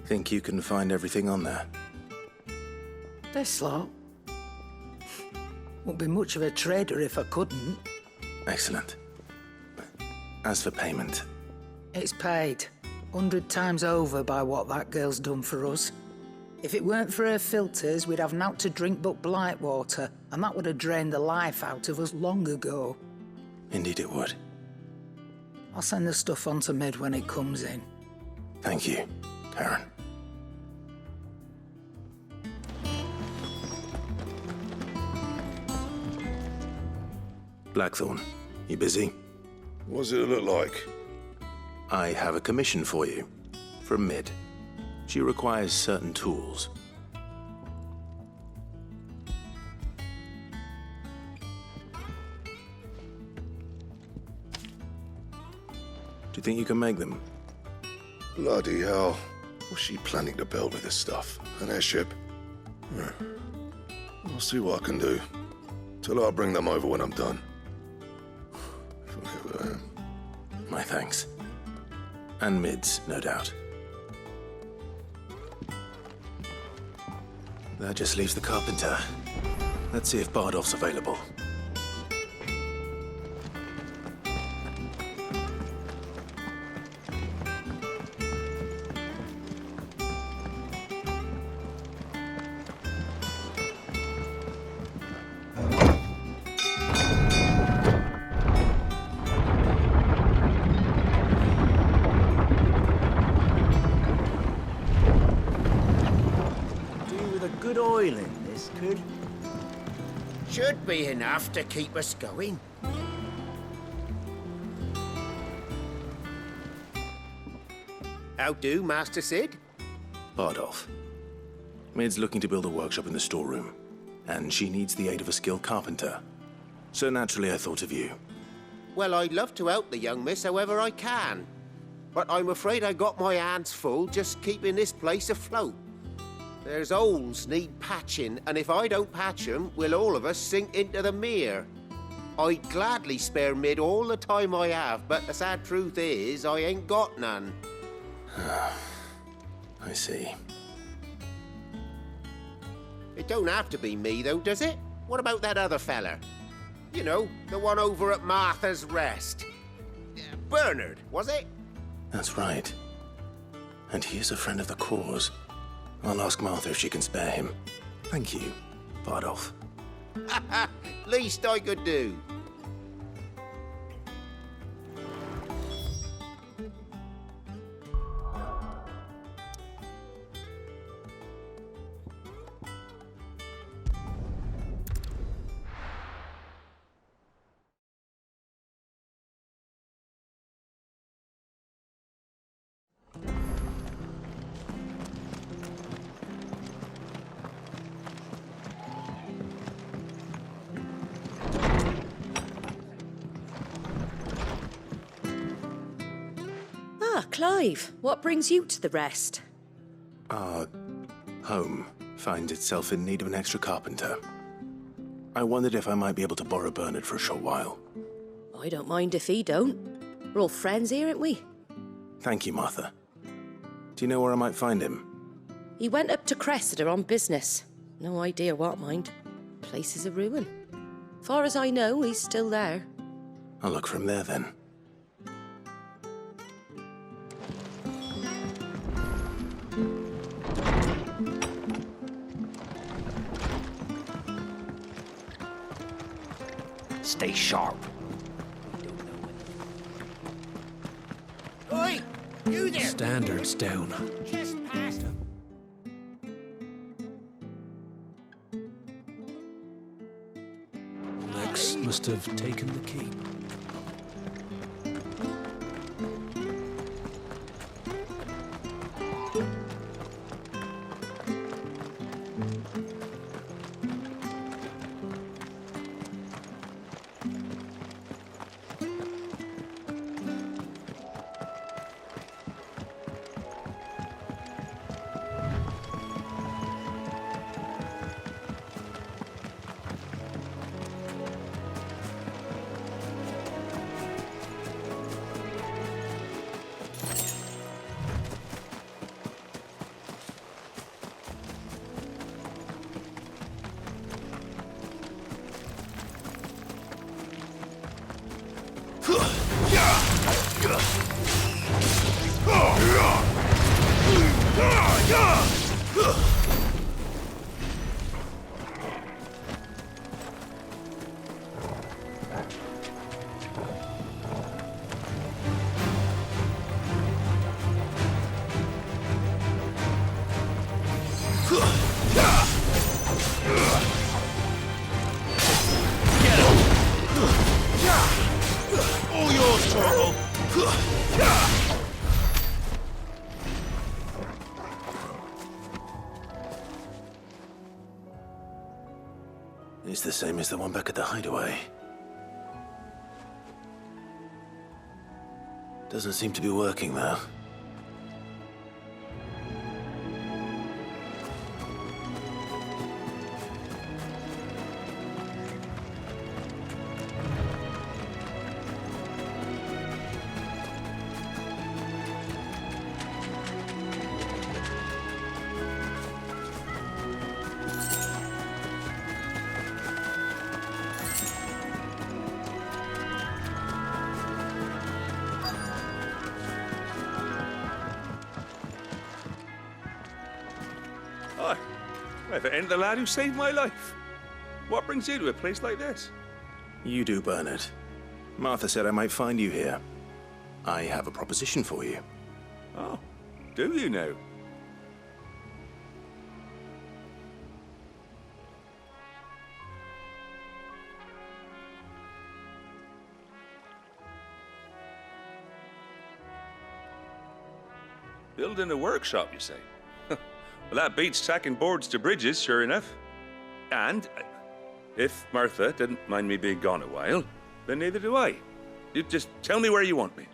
Think you can find everything on there? This lot. Wouldn't be much of a trader if I couldn't. Excellent. As for payment... It's paid. 100 times over by what that girl's done for us. If it weren't for her filters, we'd have naught to drink but blight water, and that would have drained the life out of us long ago. Indeed it would. I'll send the stuff on to Mid when it comes in. Thank you, Karen. Blackthorn, you busy? What does it look like? I have a commission for you. From Mid. She requires certain tools. Do you think you can make them? Bloody hell. What's she planning to build with this stuff? An airship? I'll see what I can do. Tell her I'll bring them over when I'm done. Forget that. My thanks. And Mid's, no doubt. That just leaves the carpenter. Let's see if Bardolph's available. Good oil in this, could? Should be enough to keep us going. How do, Master Sid? Bardolph. Mid's looking to build a workshop in the storeroom, and she needs the aid of a skilled carpenter. So naturally I thought of you. Well, I'd love to help the young miss however I can. But I'm afraid I got my hands full just keeping this place afloat. There's holes need patching, and if I don't patch them, we'll all of us sink into the mere. I'd gladly spare Mid all the time I have, but the sad truth is, I ain't got none. I see. It don't have to be me, though, does it? What about that other fella? You know, the one over at Martha's Rest. Bernard, was it? That's right. And he is a friend of the cause. I'll ask Martha if she can spare him. Thank you, Bardolph. Least I could do. Clive, what brings you to the Rest? Our home finds itself in need of an extra carpenter. I wondered if I might be able to borrow Bernard for a short while. I don't mind if he don't. We're all friends here, aren't we? Thank you, Martha. Do you know where I might find him? He went up to Cressida on business. No idea what, mind. Place is a ruin. Far as I know, he's still there. I'll look for him there, then. Stay sharp. Oi! You there! Standards down. Just past him. Lex must have taken the key. All yours, Torgal. It's the same as the one back at the hideaway. Doesn't seem to be working, though. Aye. If it ain't the lad who saved my life. What brings you to a place like this? You do, Bernard. Martha said I might find you here. I have a proposition for you. Oh, do you now? Building a workshop, you say? Well, that beats tacking boards to bridges, sure enough. And if Martha didn't mind me being gone a while, then neither do I. You just tell me where you want me.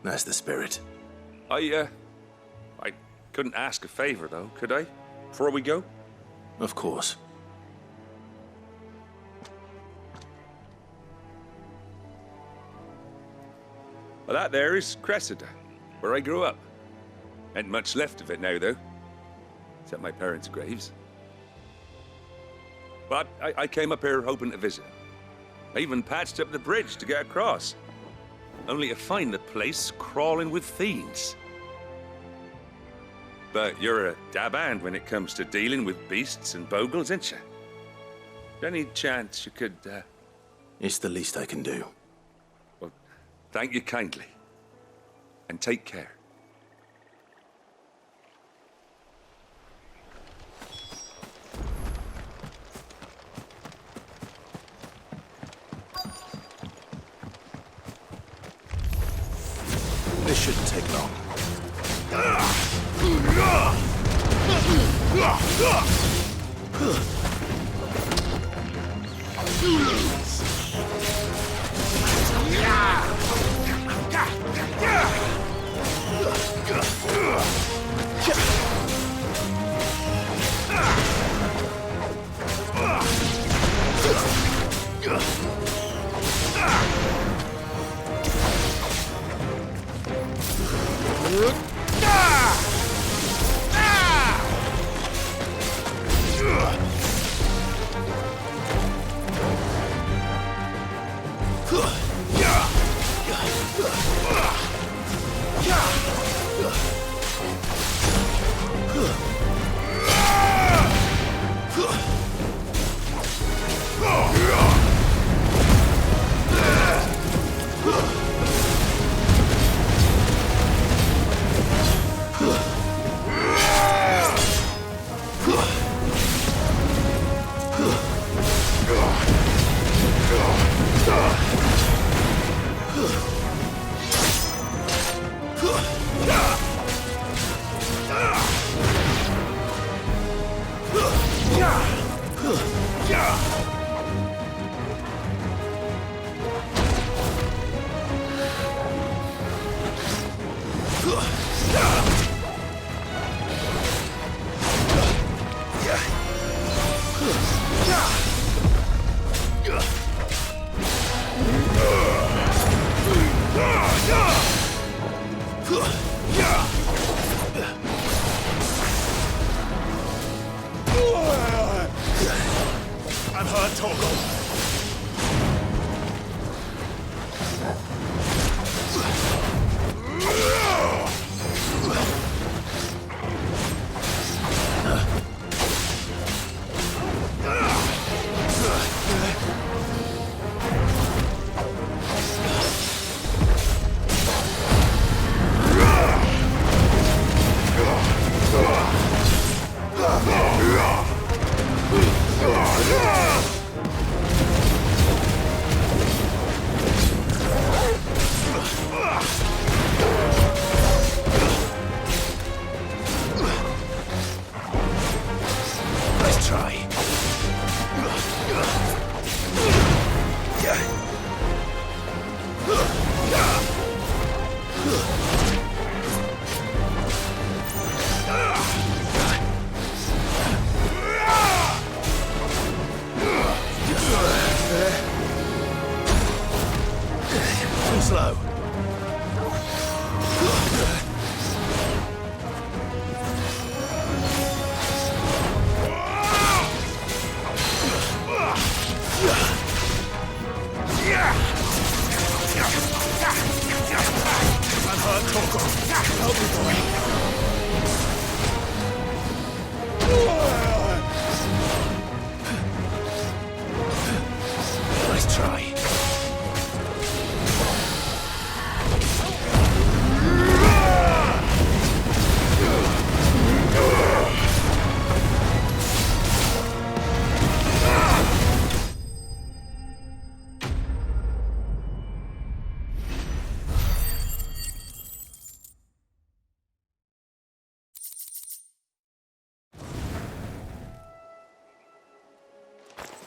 That's the spirit. I couldn't ask a favor, though, could I? Before we go? Of course. Well, that there is Cressida, where I grew up. Ain't much left of it now, though. Except my parents' graves. But I came up here hoping to visit. I even patched up the bridge to get across. Only to find the place crawling with fiends. But you're a dab hand when it comes to dealing with beasts and bogles, ain't you? Any chance you could, It's the least I can do. Well, thank you kindly. And take care. This shouldn't take long. I'm hurt, Torgal.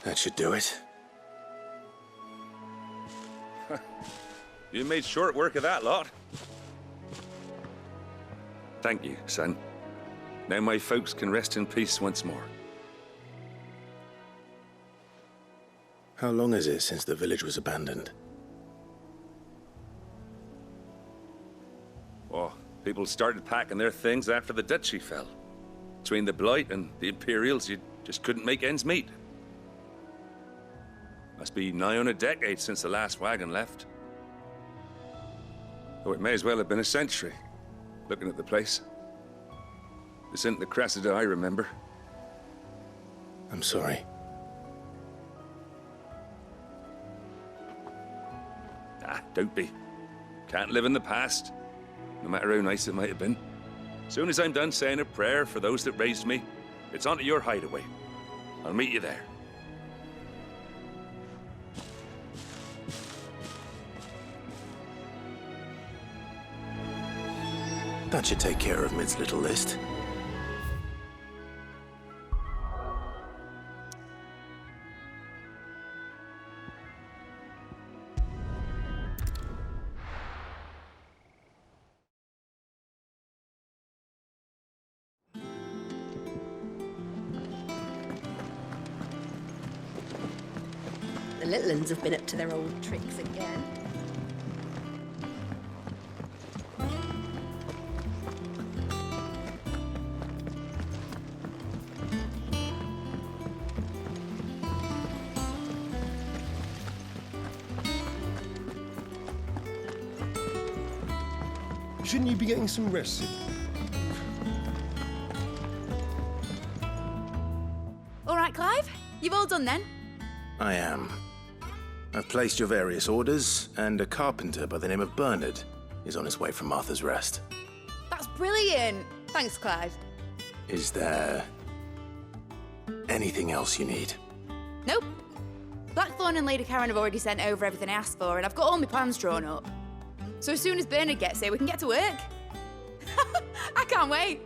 That should do it. You made short work of that lot. Thank you, son. Now my folks can rest in peace once more. How long is it since the village was abandoned? Oh, people started packing their things after the duchy fell. Between the Blight and the Imperials, you just couldn't make ends meet. Must be nigh on a decade since the last wagon left. Oh, it may as well have been a century, looking at the place. This isn't the Cressida I remember. I'm sorry. Ah, don't be. Can't live in the past, no matter how nice it might have been. Soon as I'm done saying a prayer for those that raised me, it's on to your hideaway. I'll meet you there. That should take care of Mid's little list. The little uns have been up to their old tricks again. Shouldn't you be getting some rest, Sid? All right, Clive? You've all done then? I am. I've placed your various orders, and a carpenter by the name of Bernard is on his way from Martha's Rest. That's brilliant. Thanks, Clive. Is there anything else you need? Nope. Blackthorn and Lady Karen have already sent over everything I asked for, and I've got all my plans drawn up. So as soon as Bernard gets here, we can get to work. I can't wait.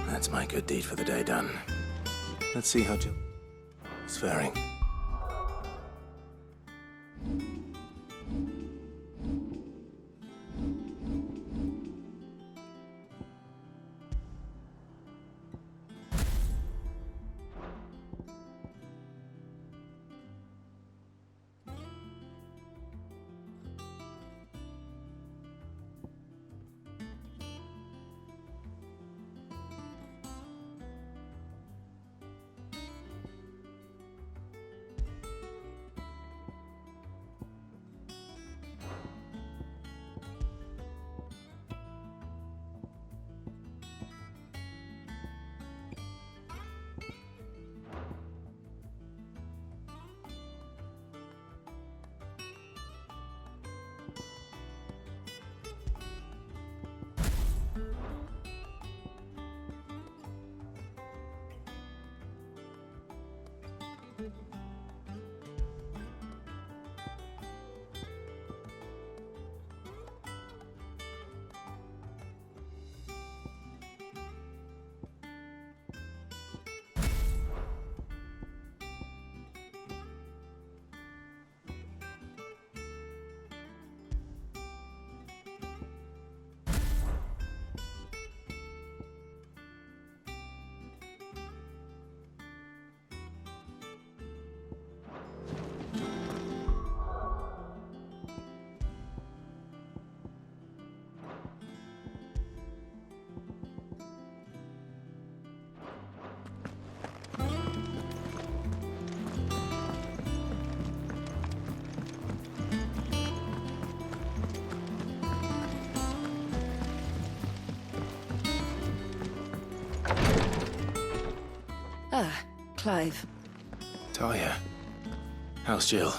That's my good deed for the day done. Let's see how Jill is faring. Ah, Clive. Talia, how's Jill?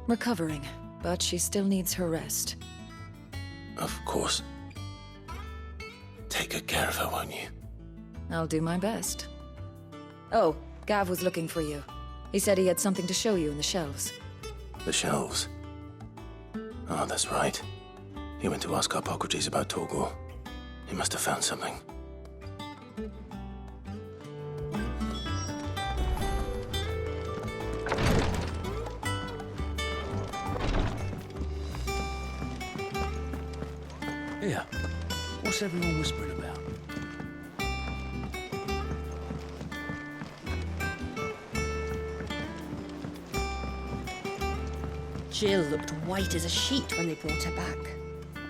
Recovering, but she still needs her rest. Of course. Take good care of her, won't you? I'll do my best. Oh, Gav was looking for you. He said he had something to show you in the shelves. The shelves. Oh, that's right. He went to ask Harpocrates about Torgal. He must have found something. Here, what's everyone whispering about? Jill looked white as a sheet when they brought her back.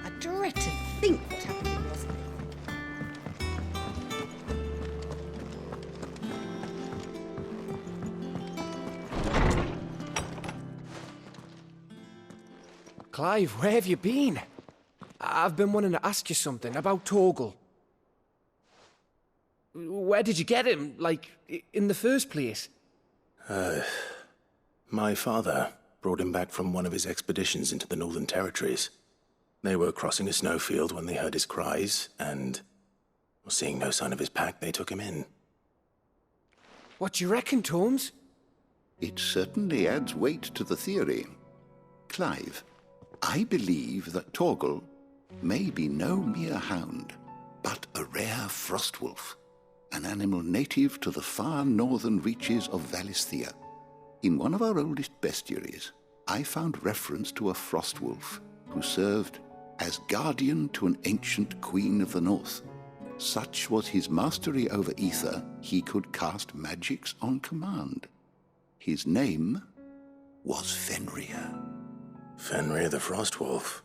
I dread to think what happened in Rosny. Clive, where have you been? I've been wanting to ask you something about Torgal. Where did you get him, like, in the first place? My father brought him back from one of his expeditions into the Northern Territories. They were crossing a snowfield when they heard his cries, and seeing no sign of his pack, they took him in. What do you reckon, Tomes? It certainly adds weight to the theory. Clive, I believe that Torgal may be no mere hound, but a rare frostwolf, an animal native to the far northern reaches of Valisthea. In one of our oldest bestiaries, I found reference to a frostwolf who served as guardian to an ancient queen of the north. Such was his mastery over ether, he could cast magics on command. His name was Fenrir. Fenrir the Frostwolf.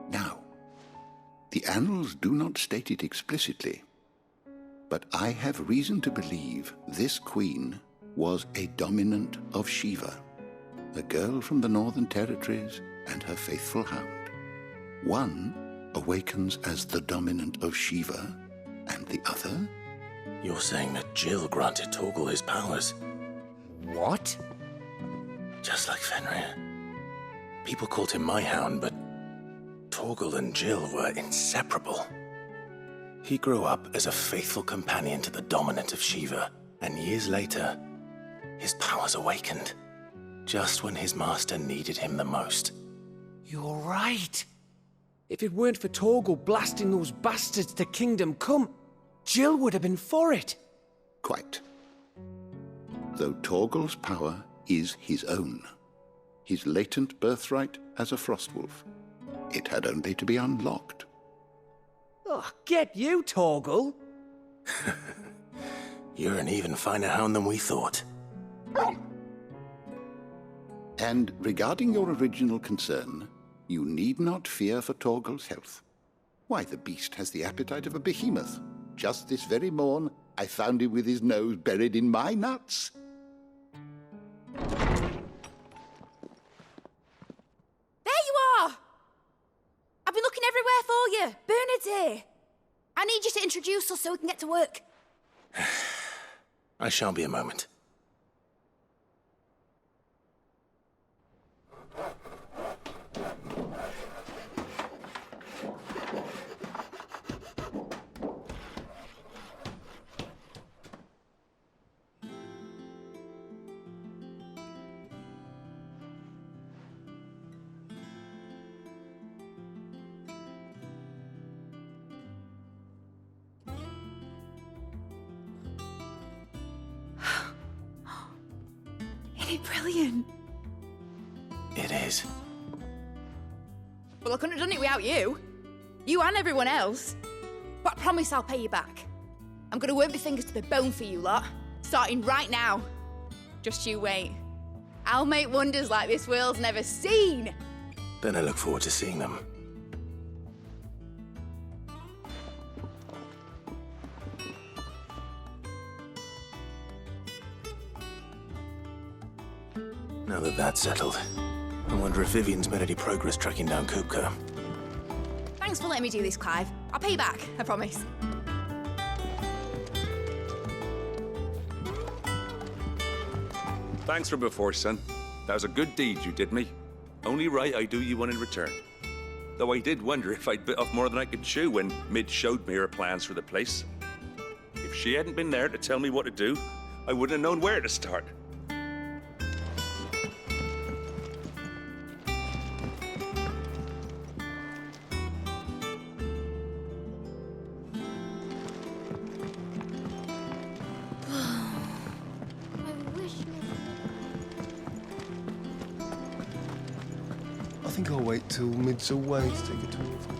Now, the annals do not state it explicitly, but I have reason to believe this queen was a dominant of Shiva, a girl from the Northern Territories and her faithful hound. One awakens as the dominant of Shiva, and the other? You're saying that Jill granted Torgal his powers? What? Just like Fenrir. People called him my hound, but Torgal and Jill were inseparable. He grew up as a faithful companion to the dominant of Shiva, and years later, his powers awakened, just when his master needed him the most. You're right. If it weren't for Torgal blasting those bastards to Kingdom Come, Jill would have been for it. Quite. Though Torgal's power is his own, his latent birthright as a frostwolf, it had only to be unlocked. Oh, get you, Torgal! You're an even finer hound than we thought. And regarding your original concern, you need not fear for Torgal's health. Why, the beast has the appetite of a behemoth. Just this very morn, I found him with his nose buried in my nuts. There you are! I've been looking everywhere for you. Bernard's here. I need you to introduce us so we can get to work. I shan't be a moment. Isn't it brilliant? It is. Well, I couldn't have done it without you. You and everyone else. But I promise I'll pay you back. I'm gonna work my fingers to the bone for you lot, starting right now. Just you wait. I'll make wonders like this world's never seen. Then I look forward to seeing them. Now that that's settled, I wonder if Vivian's made any progress tracking down Kupka. Thanks for letting me do this, Clive. I'll pay you back, I promise. Thanks for before, son. That was a good deed you did me. Only right I do you one in return. Though I did wonder if I'd bit off more than I could chew when Mid showed me her plans for the place. If If she hadn't been there to tell me what to do, I wouldn't have known where to start. I think I'll wait till mid's away to take a tour of them.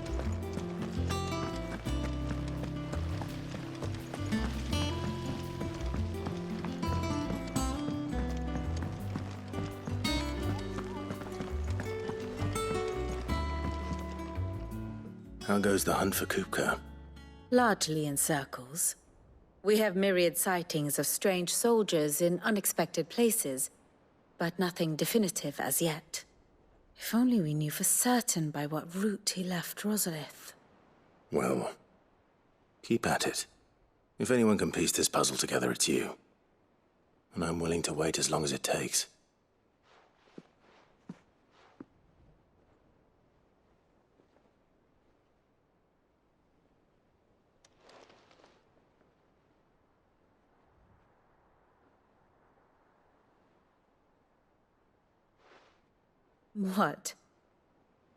How goes the hunt for Kupka? Largely in circles. We have myriad sightings of strange soldiers in unexpected places, but nothing definitive as yet. If only we knew for certain by what route he left Rosalith. Well, keep at it. If anyone can piece this puzzle together, it's you. And I'm willing to wait as long as it takes. What?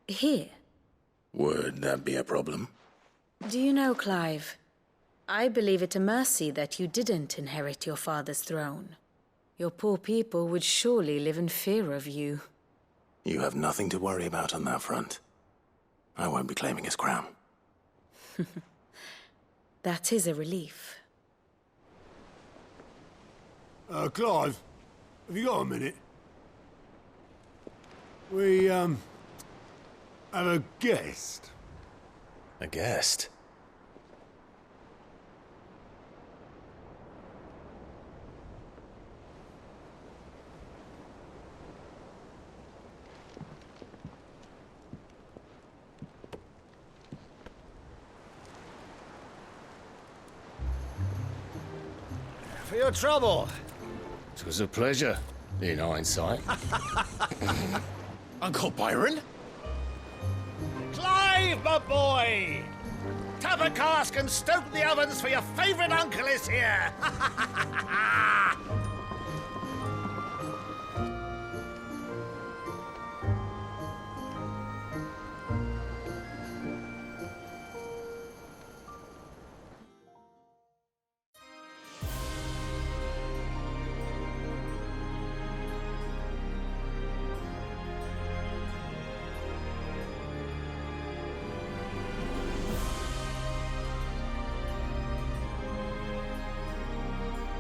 Here? Would that be a problem? Do you know, Clive, I believe it a mercy that you didn't inherit your father's throne. Your poor people would surely live in fear of you. You have nothing to worry about on that front. I won't be claiming his crown. That is a relief. Clive, have you got a minute? We, have a guest. A guest? For your trouble. It was a pleasure, in hindsight. Uncle Byron? Clive, my boy! Tap a cask and stoke the ovens, for your favourite uncle is here!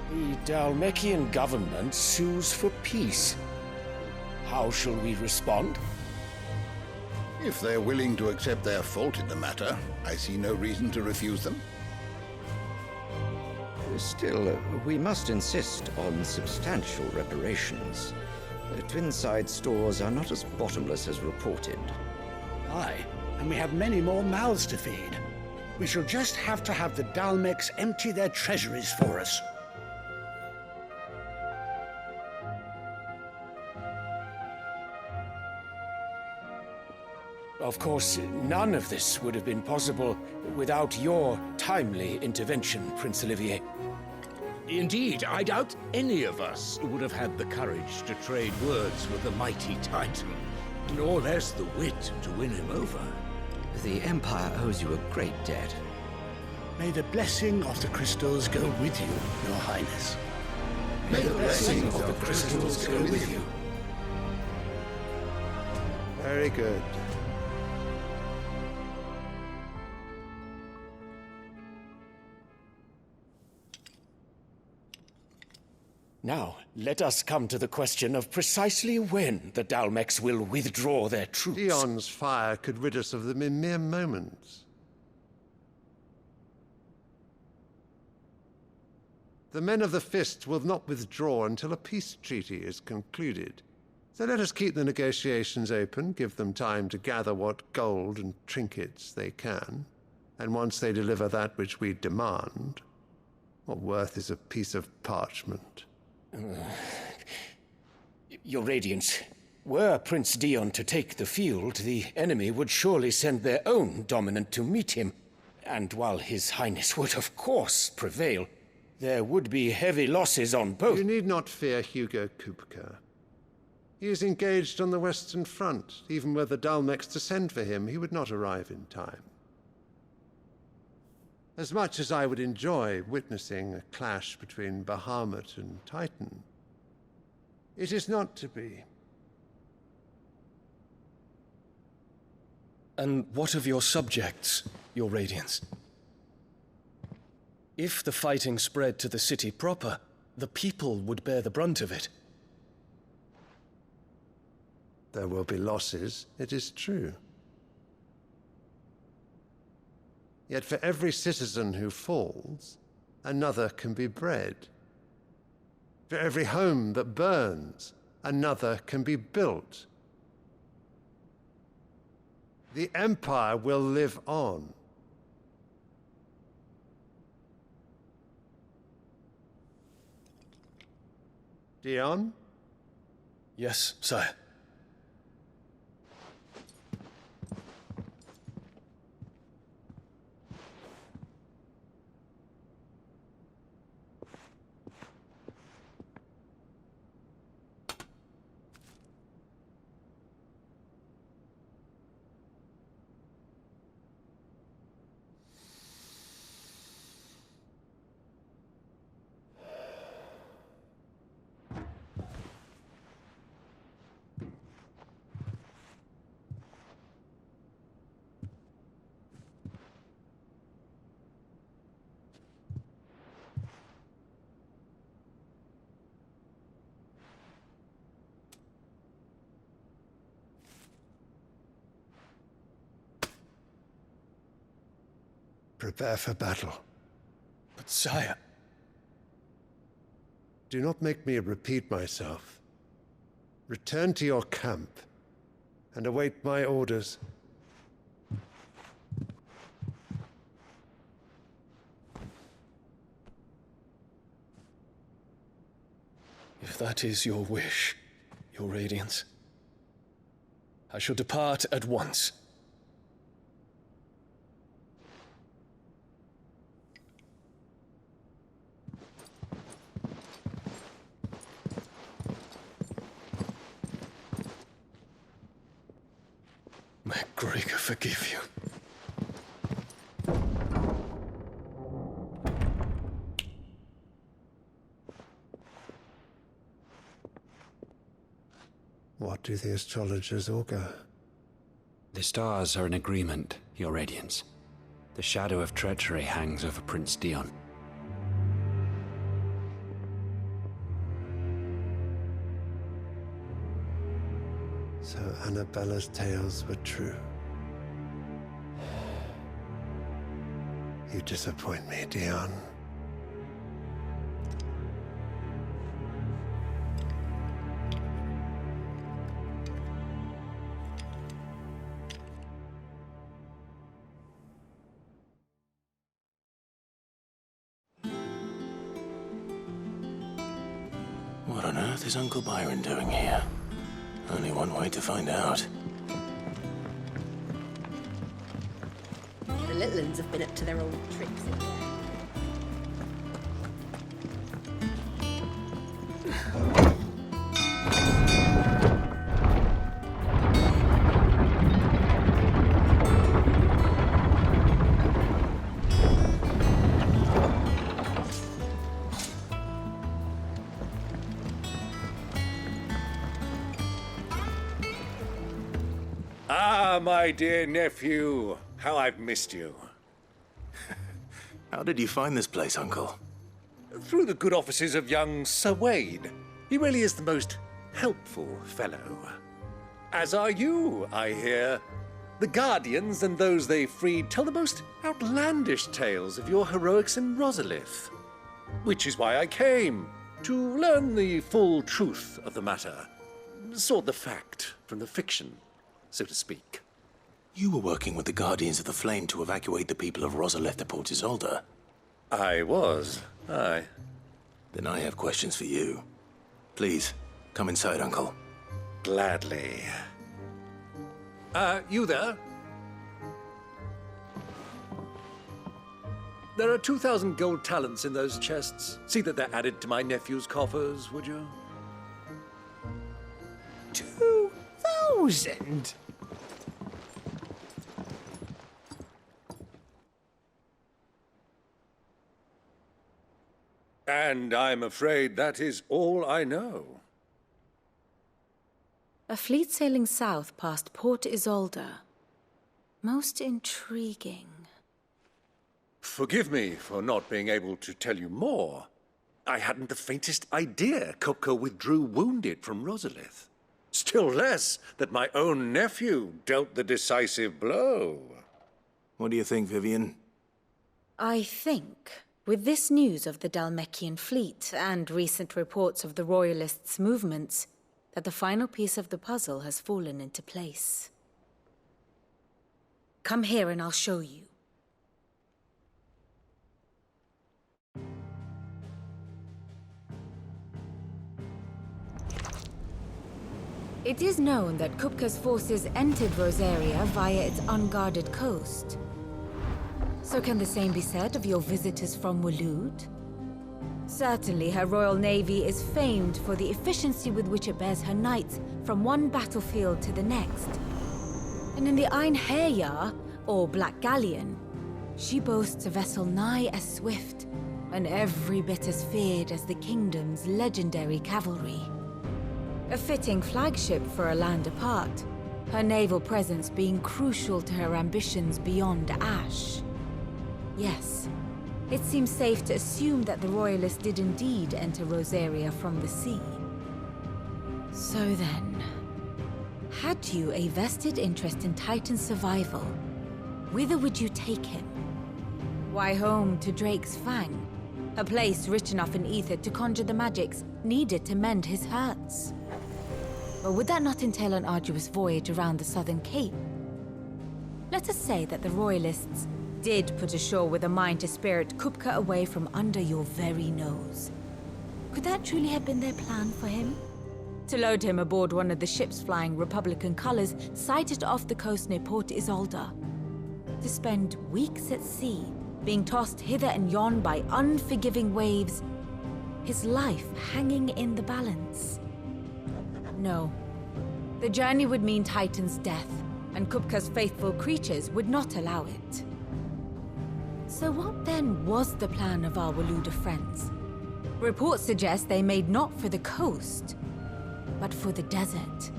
The Dalmekian government sues for peace. How shall we respond? If they're willing to accept their fault in the matter, I see no reason to refuse them. Still, we must insist on substantial reparations. Twinside stores are not as bottomless as reported. Aye, and we have many more mouths to feed. We shall just have to have the Dalmecs empty their treasuries for us. Of course, none of this would have been possible without your timely intervention, Prince Olivier. Indeed, I doubt any of us would have had the courage to trade words with the mighty Titan, nor less the wit to win him over. The Empire owes you a great debt. May the blessing of the crystals go with you, Your Highness. May the blessing of the crystals go with you. Very good. Now, let us come to the question of precisely when the Dalmecs will withdraw their troops. Dion's fire could rid us of them in mere moments. The men of the Fist will not withdraw until a peace treaty is concluded. So let us keep the negotiations open, give them time to gather what gold and trinkets they can, and once they deliver that which we demand, what worth is a piece of parchment? Your Radiance, were Prince Dion to take the field, the enemy would surely send their own dominant to meet him. And while His Highness would of course prevail, There would be heavy losses on both. You need not fear Hugo Kupka. He is engaged on the Western Front. Even were the Dalmex to send for him, he would not arrive in time. As much as I would enjoy witnessing a clash between Bahamut and Titan, it is not to be. And what of your subjects, Your Radiance? If the fighting spread to the city proper, the people would bear the brunt of it. There will be losses, it is true. Yet for every citizen who falls, another can be bred. For every home that burns, another can be built. The Empire will live on. Dion? Yes, sire. Prepare for battle. But sire... Do not make me repeat myself. Return to your camp and await my orders. If that is your wish, Your Radiance, I shall depart at once. May Gregor forgive you. What do the astrologers augur? The stars are in agreement, Your Radiance. The shadow of treachery hangs over Prince Dion. So Annabella's tales were true. You disappoint me, Dion. What on earth is Uncle Byron doing here? Only one way to find out. The little uns have been up to their old tricks in there. Ah, my dear nephew, how I've missed you. How did you find this place, Uncle? Through the good offices of young Sir Wade. He really is the most helpful fellow. As are you, I hear. The Guardians and those they freed tell the most outlandish tales of your heroics in Rosalith. Which is why I came, to learn the full truth of the matter. Sort the fact from the fiction, so to speak. You were working with the Guardians of the Flame to evacuate the people of Rosalith to Port Isolde. I was, aye. Then I have questions for you. Please, come inside, Uncle. Gladly. You there? There are 2,000 gold talents in those chests. See that they're added to my nephew's coffers, would you? 2,000? And I'm afraid that is all I know. A fleet sailing south past Port Isolde. Most intriguing. Forgive me for not being able to tell you more. I hadn't the faintest idea Kupka withdrew wounded from Rosalith. Still less that my own nephew dealt the decisive blow. What do you think, Vivian? I think, with this news of the Dhalmekian fleet and recent reports of the Royalists' movements, that the final piece of the puzzle has fallen into place. Come here and I'll show you. It is known that Kupka's forces entered Rosaria via its unguarded coast. So can the same be said of your visitors from Waloed? Certainly, her Royal Navy is famed for the efficiency with which it bears her knights from one battlefield to the next. And in the Einherjar, or Black Galleon, she boasts a vessel nigh as swift and every bit as feared as the kingdom's legendary cavalry. A fitting flagship for a land apart, her naval presence being crucial to her ambitions beyond Ash. Yes, it seems safe to assume that the Royalists did indeed enter Rosaria from the sea. So then, had you a vested interest in Titan's survival, whither would you take him? Why, home to Drake's Fang, a place rich enough in ether to conjure the magics needed to mend his hurts. Or would that not entail an arduous voyage around the southern cape? Let us say that the Royalists did put ashore with a mind to spirit Kupka away from under your very nose. Could that truly have been their plan for him? To load him aboard one of the ships flying Republican colors sighted off the coast near Port Isolde. To spend weeks at sea, being tossed hither and yon by unforgiving waves, his life hanging in the balance. No. The journey would mean Titan's death, and Kupka's faithful creatures would not allow it. So what then was the plan of our Waloed friends? Reports suggest they made not for the coast, but for the desert.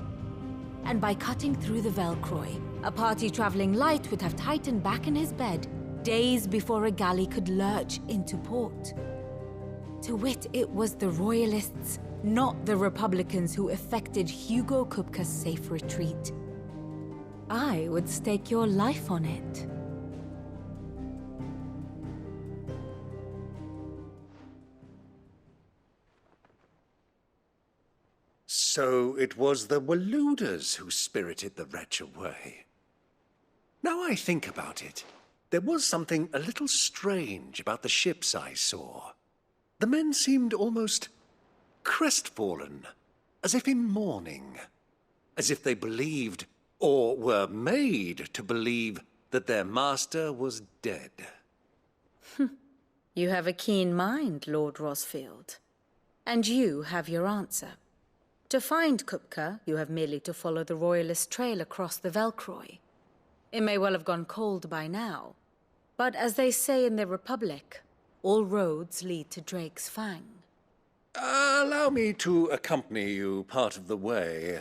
And by cutting through the Velcroy, a party traveling light would have Titan back in his bed days before a galley could lurch into port. To wit, it was the Royalists, not the Republicans, who effected Hugo Kupka's safe retreat. I would stake your life on it. So it was the Waloeders who spirited the wretch away. Now I think about it, there was something a little strange about the ships I saw. The men seemed almost crestfallen, as if in mourning, as if they believed, or were made to believe, that their master was dead. You have a keen mind, Lord Rosfield. And you have your answer. To find Kupka, you have merely to follow the Royalist trail across the Velcroy. It may well have gone cold by now, but as they say in the Republic, all roads lead to Drake's Fang. Allow me to accompany you part of the way.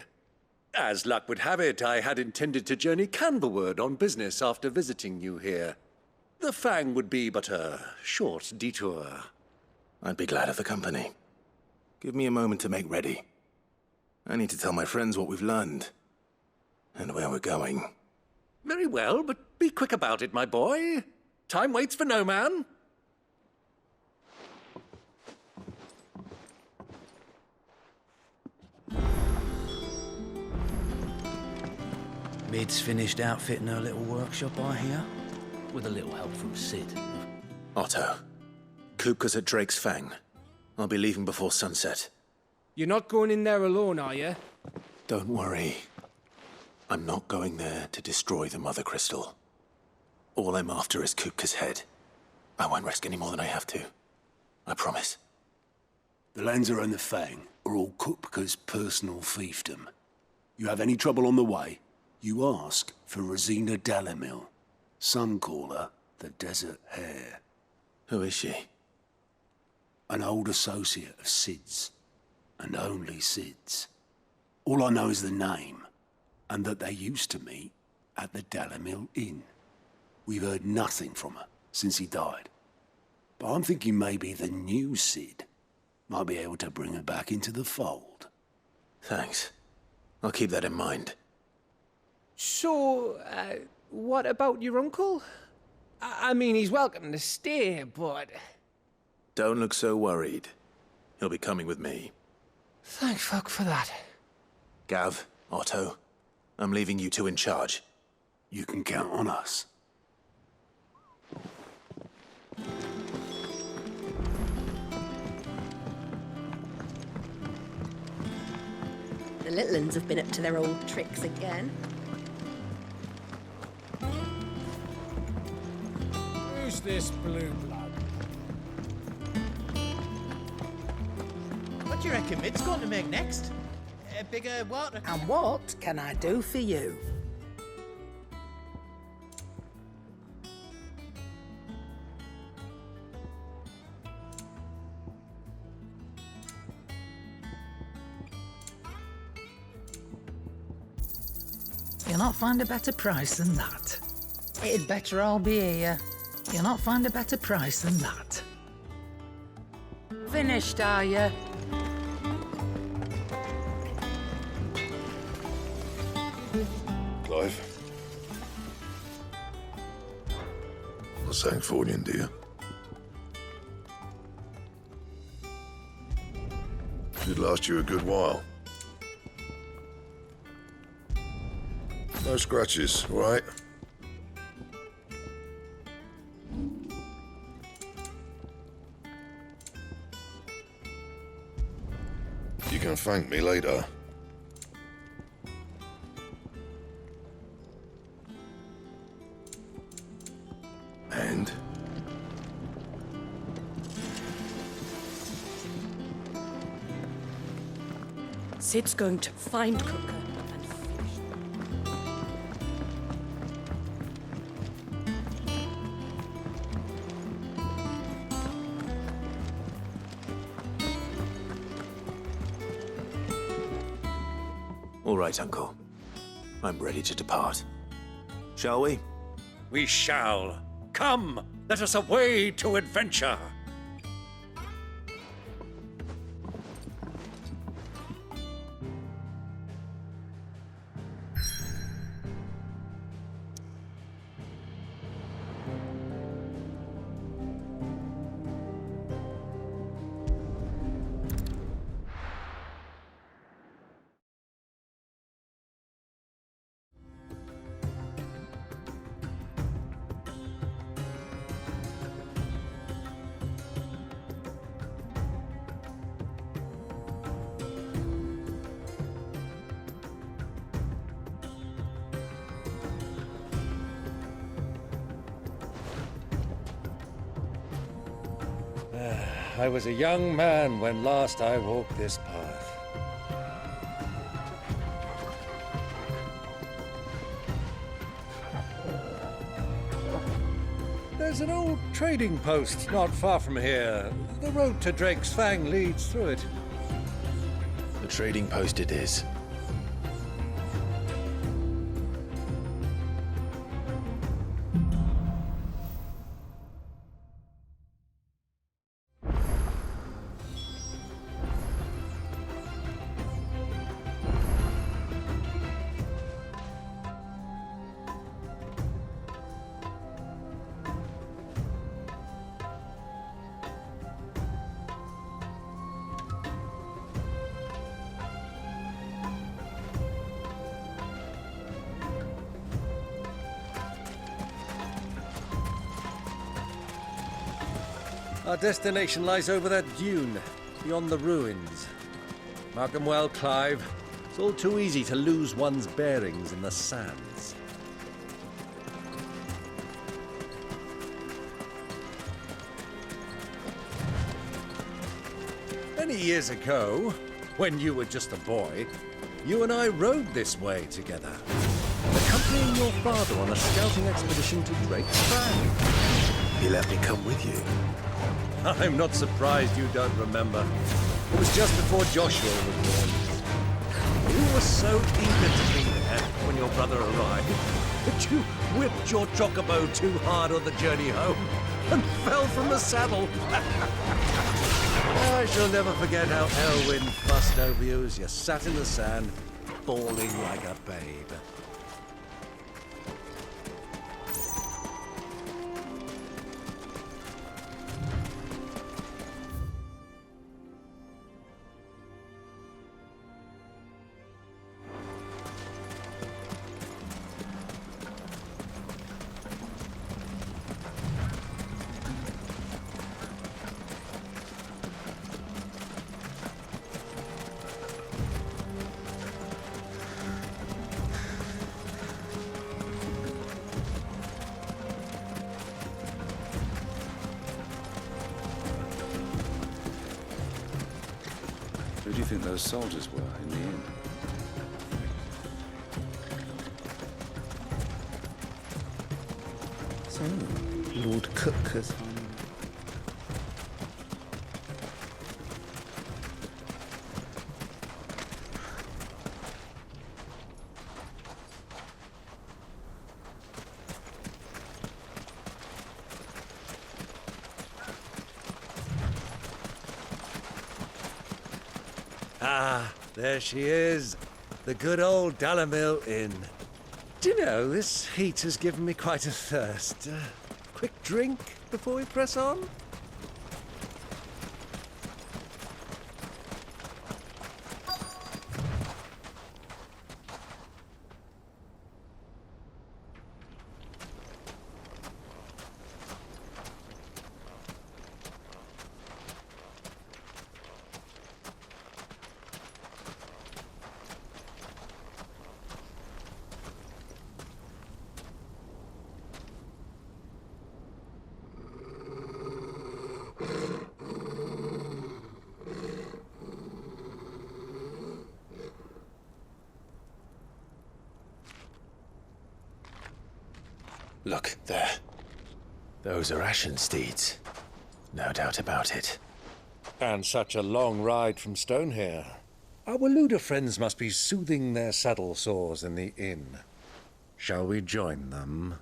As luck would have it, I had intended to journey Canberward on business after visiting you here. The Fang would be but a short detour. I'd be glad of the company. Give me a moment to make ready. I need to tell my friends what we've learned, and where we're going. Very well, but be quick about it, my boy. Time waits for no man. Mid's finished outfitting her little workshop, I hear. With a little help from Sid. Otto, Kupka's at Drake's Fang. I'll be leaving before sunset. You're not going in there alone, are you? Don't worry. I'm not going there to destroy the Mother Crystal. All I'm after is Kupka's head. I won't risk any more than I have to. I promise. The Lanza and the Fang are all Kupka's personal fiefdom. You have any trouble on the way, you ask for Rosina Dalamil. Some call her the Desert Hare. Who is she? An old associate of Sid's, and only Sid's. All I know is the name, and that they used to meet at the Dalamil Inn. We've heard nothing from her since he died. But I'm thinking maybe the new Sid might be able to bring her back into the fold. Thanks. I'll keep that in mind. So, what about your uncle? I mean, he's welcome to stay, but... Don't look so worried. He'll be coming with me. Thank fuck for that. Gav, Otto, I'm leaving you two in charge. You can count on us. The little uns have been up to their old tricks again. Who's this blue blood? What do you reckon Mid's going to make next? A bigger water? And what can I do for you? You'll not find a better price than that. It'd better all be here. You'll not find a better price than that. Finished, are you? Clive? A Sancfordian, dear. Should last you a good while. No scratches, all right? You can thank me later. And? Sid's going to find Kupka. All right, Uncle. I'm ready to depart. Shall we? We shall. Come, let us away to adventure. I was a young man when last I walked this path. There's an old trading post not far from here. The road to Drake's Fang leads through it. The trading post it is. Our destination lies over that dune, beyond the ruins. Mark 'em well, Clive. It's all too easy to lose one's bearings in the sands. Many years ago, when you were just a boy, you and I rode this way together, accompanying your father on a scouting expedition to Drake's Crag. He let me come with you. I'm not surprised you don't remember. It was just before Joshua was born. You were so eager to be there when your brother arrived that you whipped your chocobo too hard on the journey home and fell from the saddle. I shall never forget how Elwyn fussed over you as you sat in the sand, bawling like a babe. Who do you think those soldiers were in the inn? So, Lord Kupka's Ah, there she is. The good old Dalamil Inn. Do you know, this heat has given me quite a thirst. Quick drink before we press on? Look, there. Those are Ashen steeds. No doubt about it. And such a long ride from Stonehere. Our Waluda friends must be soothing their saddle sores in the inn. Shall we join them?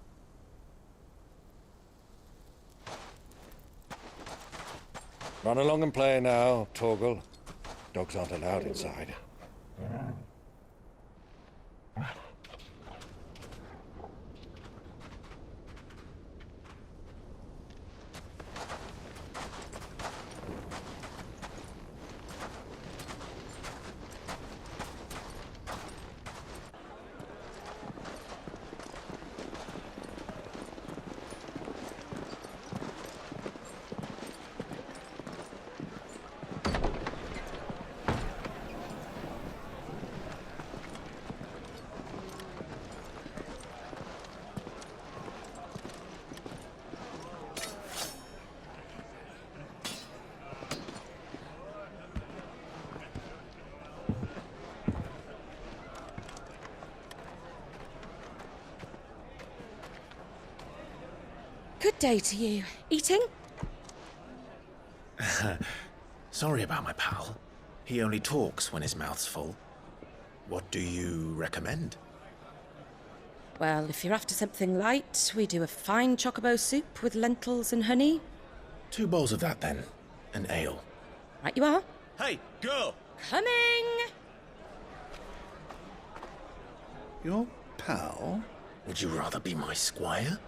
Run along and play now, Torgal. Dogs aren't allowed inside. Good day to you. Eating? Sorry about my pal. He only talks when his mouth's full. What do you recommend? Well, if you're after something light, we do a fine chocobo soup with lentils and honey. 2 bowls of that, then. An ale. Right you are. Hey, girl! Coming! Your pal? Would you rather be my squire?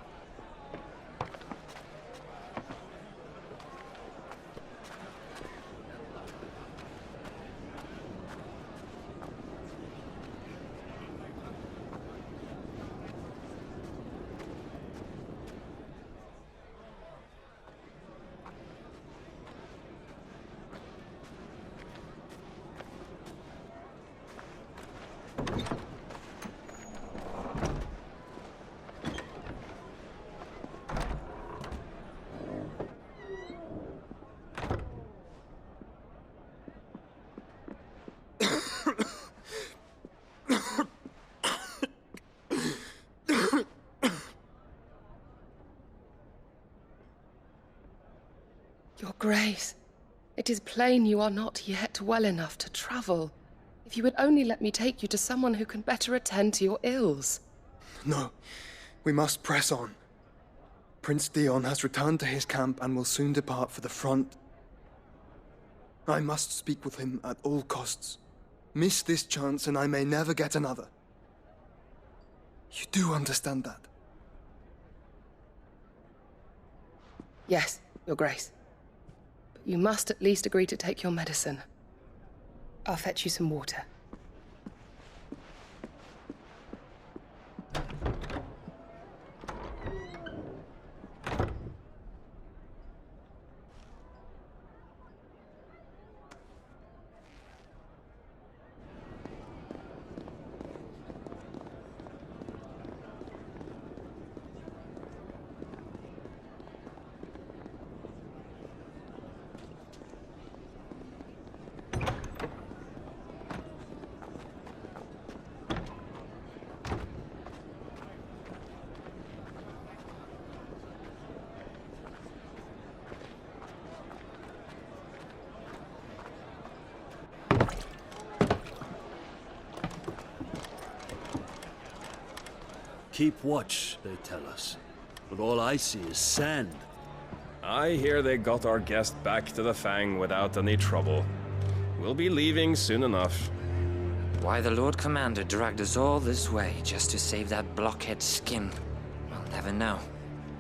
Your Grace, it is plain you are not yet well enough to travel. If you would only let me take you to someone who can better attend to your ills. No, we must press on. Prince Theon has returned to his camp and will soon depart for the front. I must speak with him at all costs. Miss this chance and I may never get another. You do understand that? Yes, Your Grace. But you must at least agree to take your medicine. I'll fetch you some water. Keep watch, they tell us. But all I see is sand. I hear they got our guest back to the Fang without any trouble. We'll be leaving soon enough. Why the Lord Commander dragged us all this way just to save that blockhead skin, I'll never know.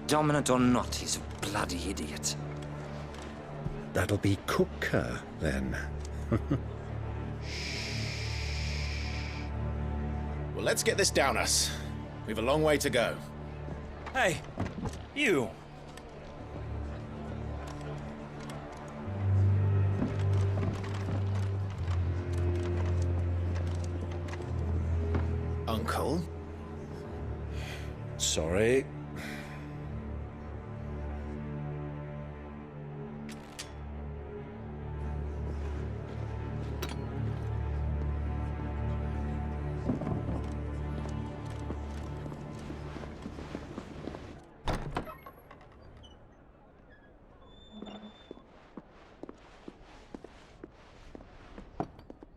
Dominant or not, he's a bloody idiot. That'll be Kupka, then. Well, let's get this down us. We've a long way to go. Hey, you! Uncle? Sorry.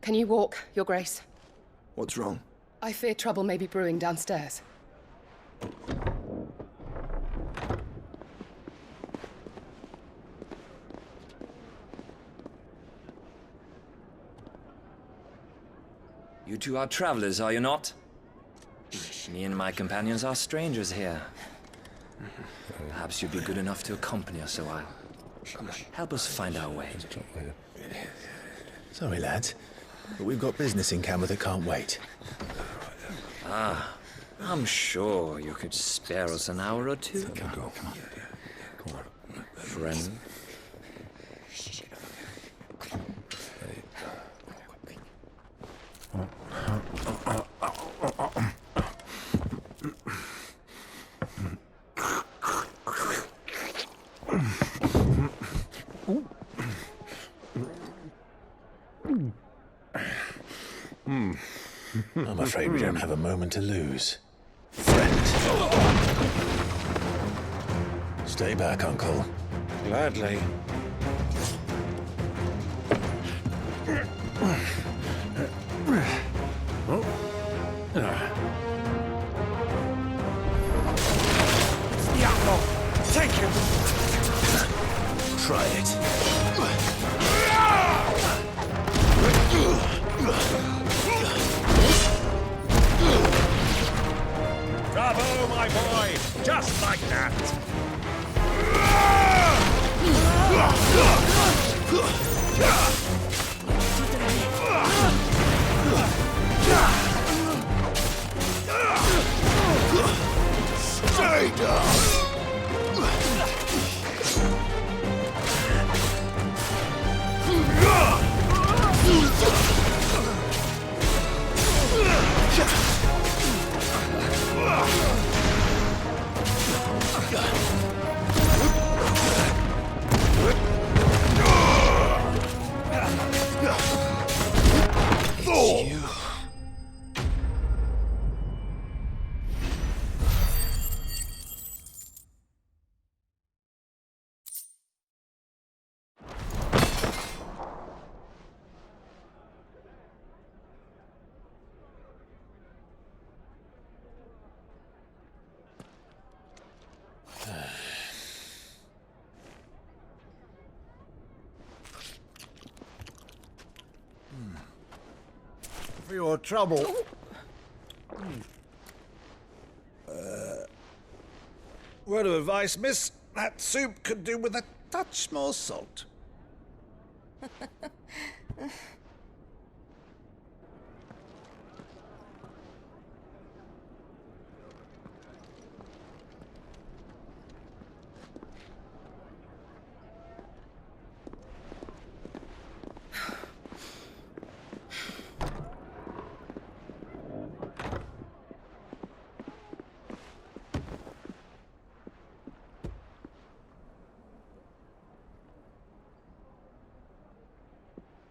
Can you walk, Your Grace? What's wrong? I fear trouble may be brewing downstairs. You two are travelers, are you not? Me and my companions are strangers here. Perhaps you'd be good enough to accompany us a while. Help us find our way. Sorry, lads, but we've got business in camera that can't wait. Ah, I'm sure you could spare us an hour or two. Come on. Friend. I'm afraid we don't have a moment to lose. Friend. Stay back, Uncle. Gladly. It's the outlaw! Take him! Try it. Bravo, my boy! Just like that! Stay down! for your trouble. Word of advice, miss. That soup could do with a touch more salt.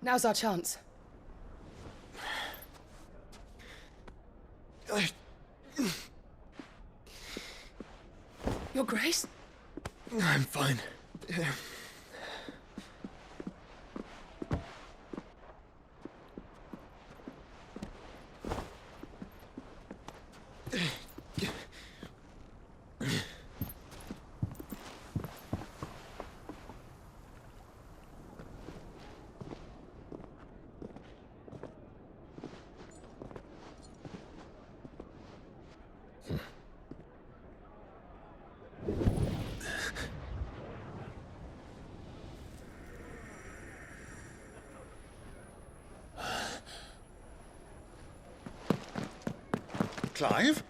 Now's our chance. Your Grace? I'm fine. Clive?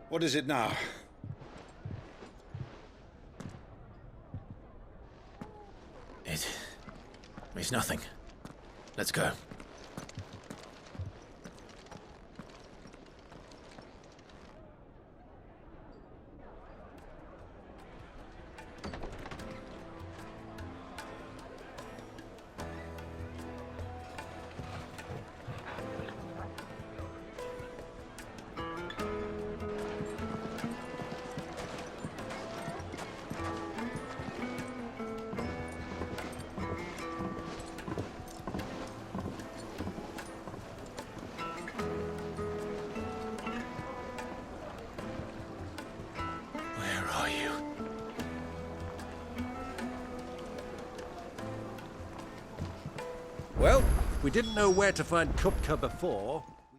What is it now? It's nothing. Let's go. Well, we didn't know where to find Kupka before.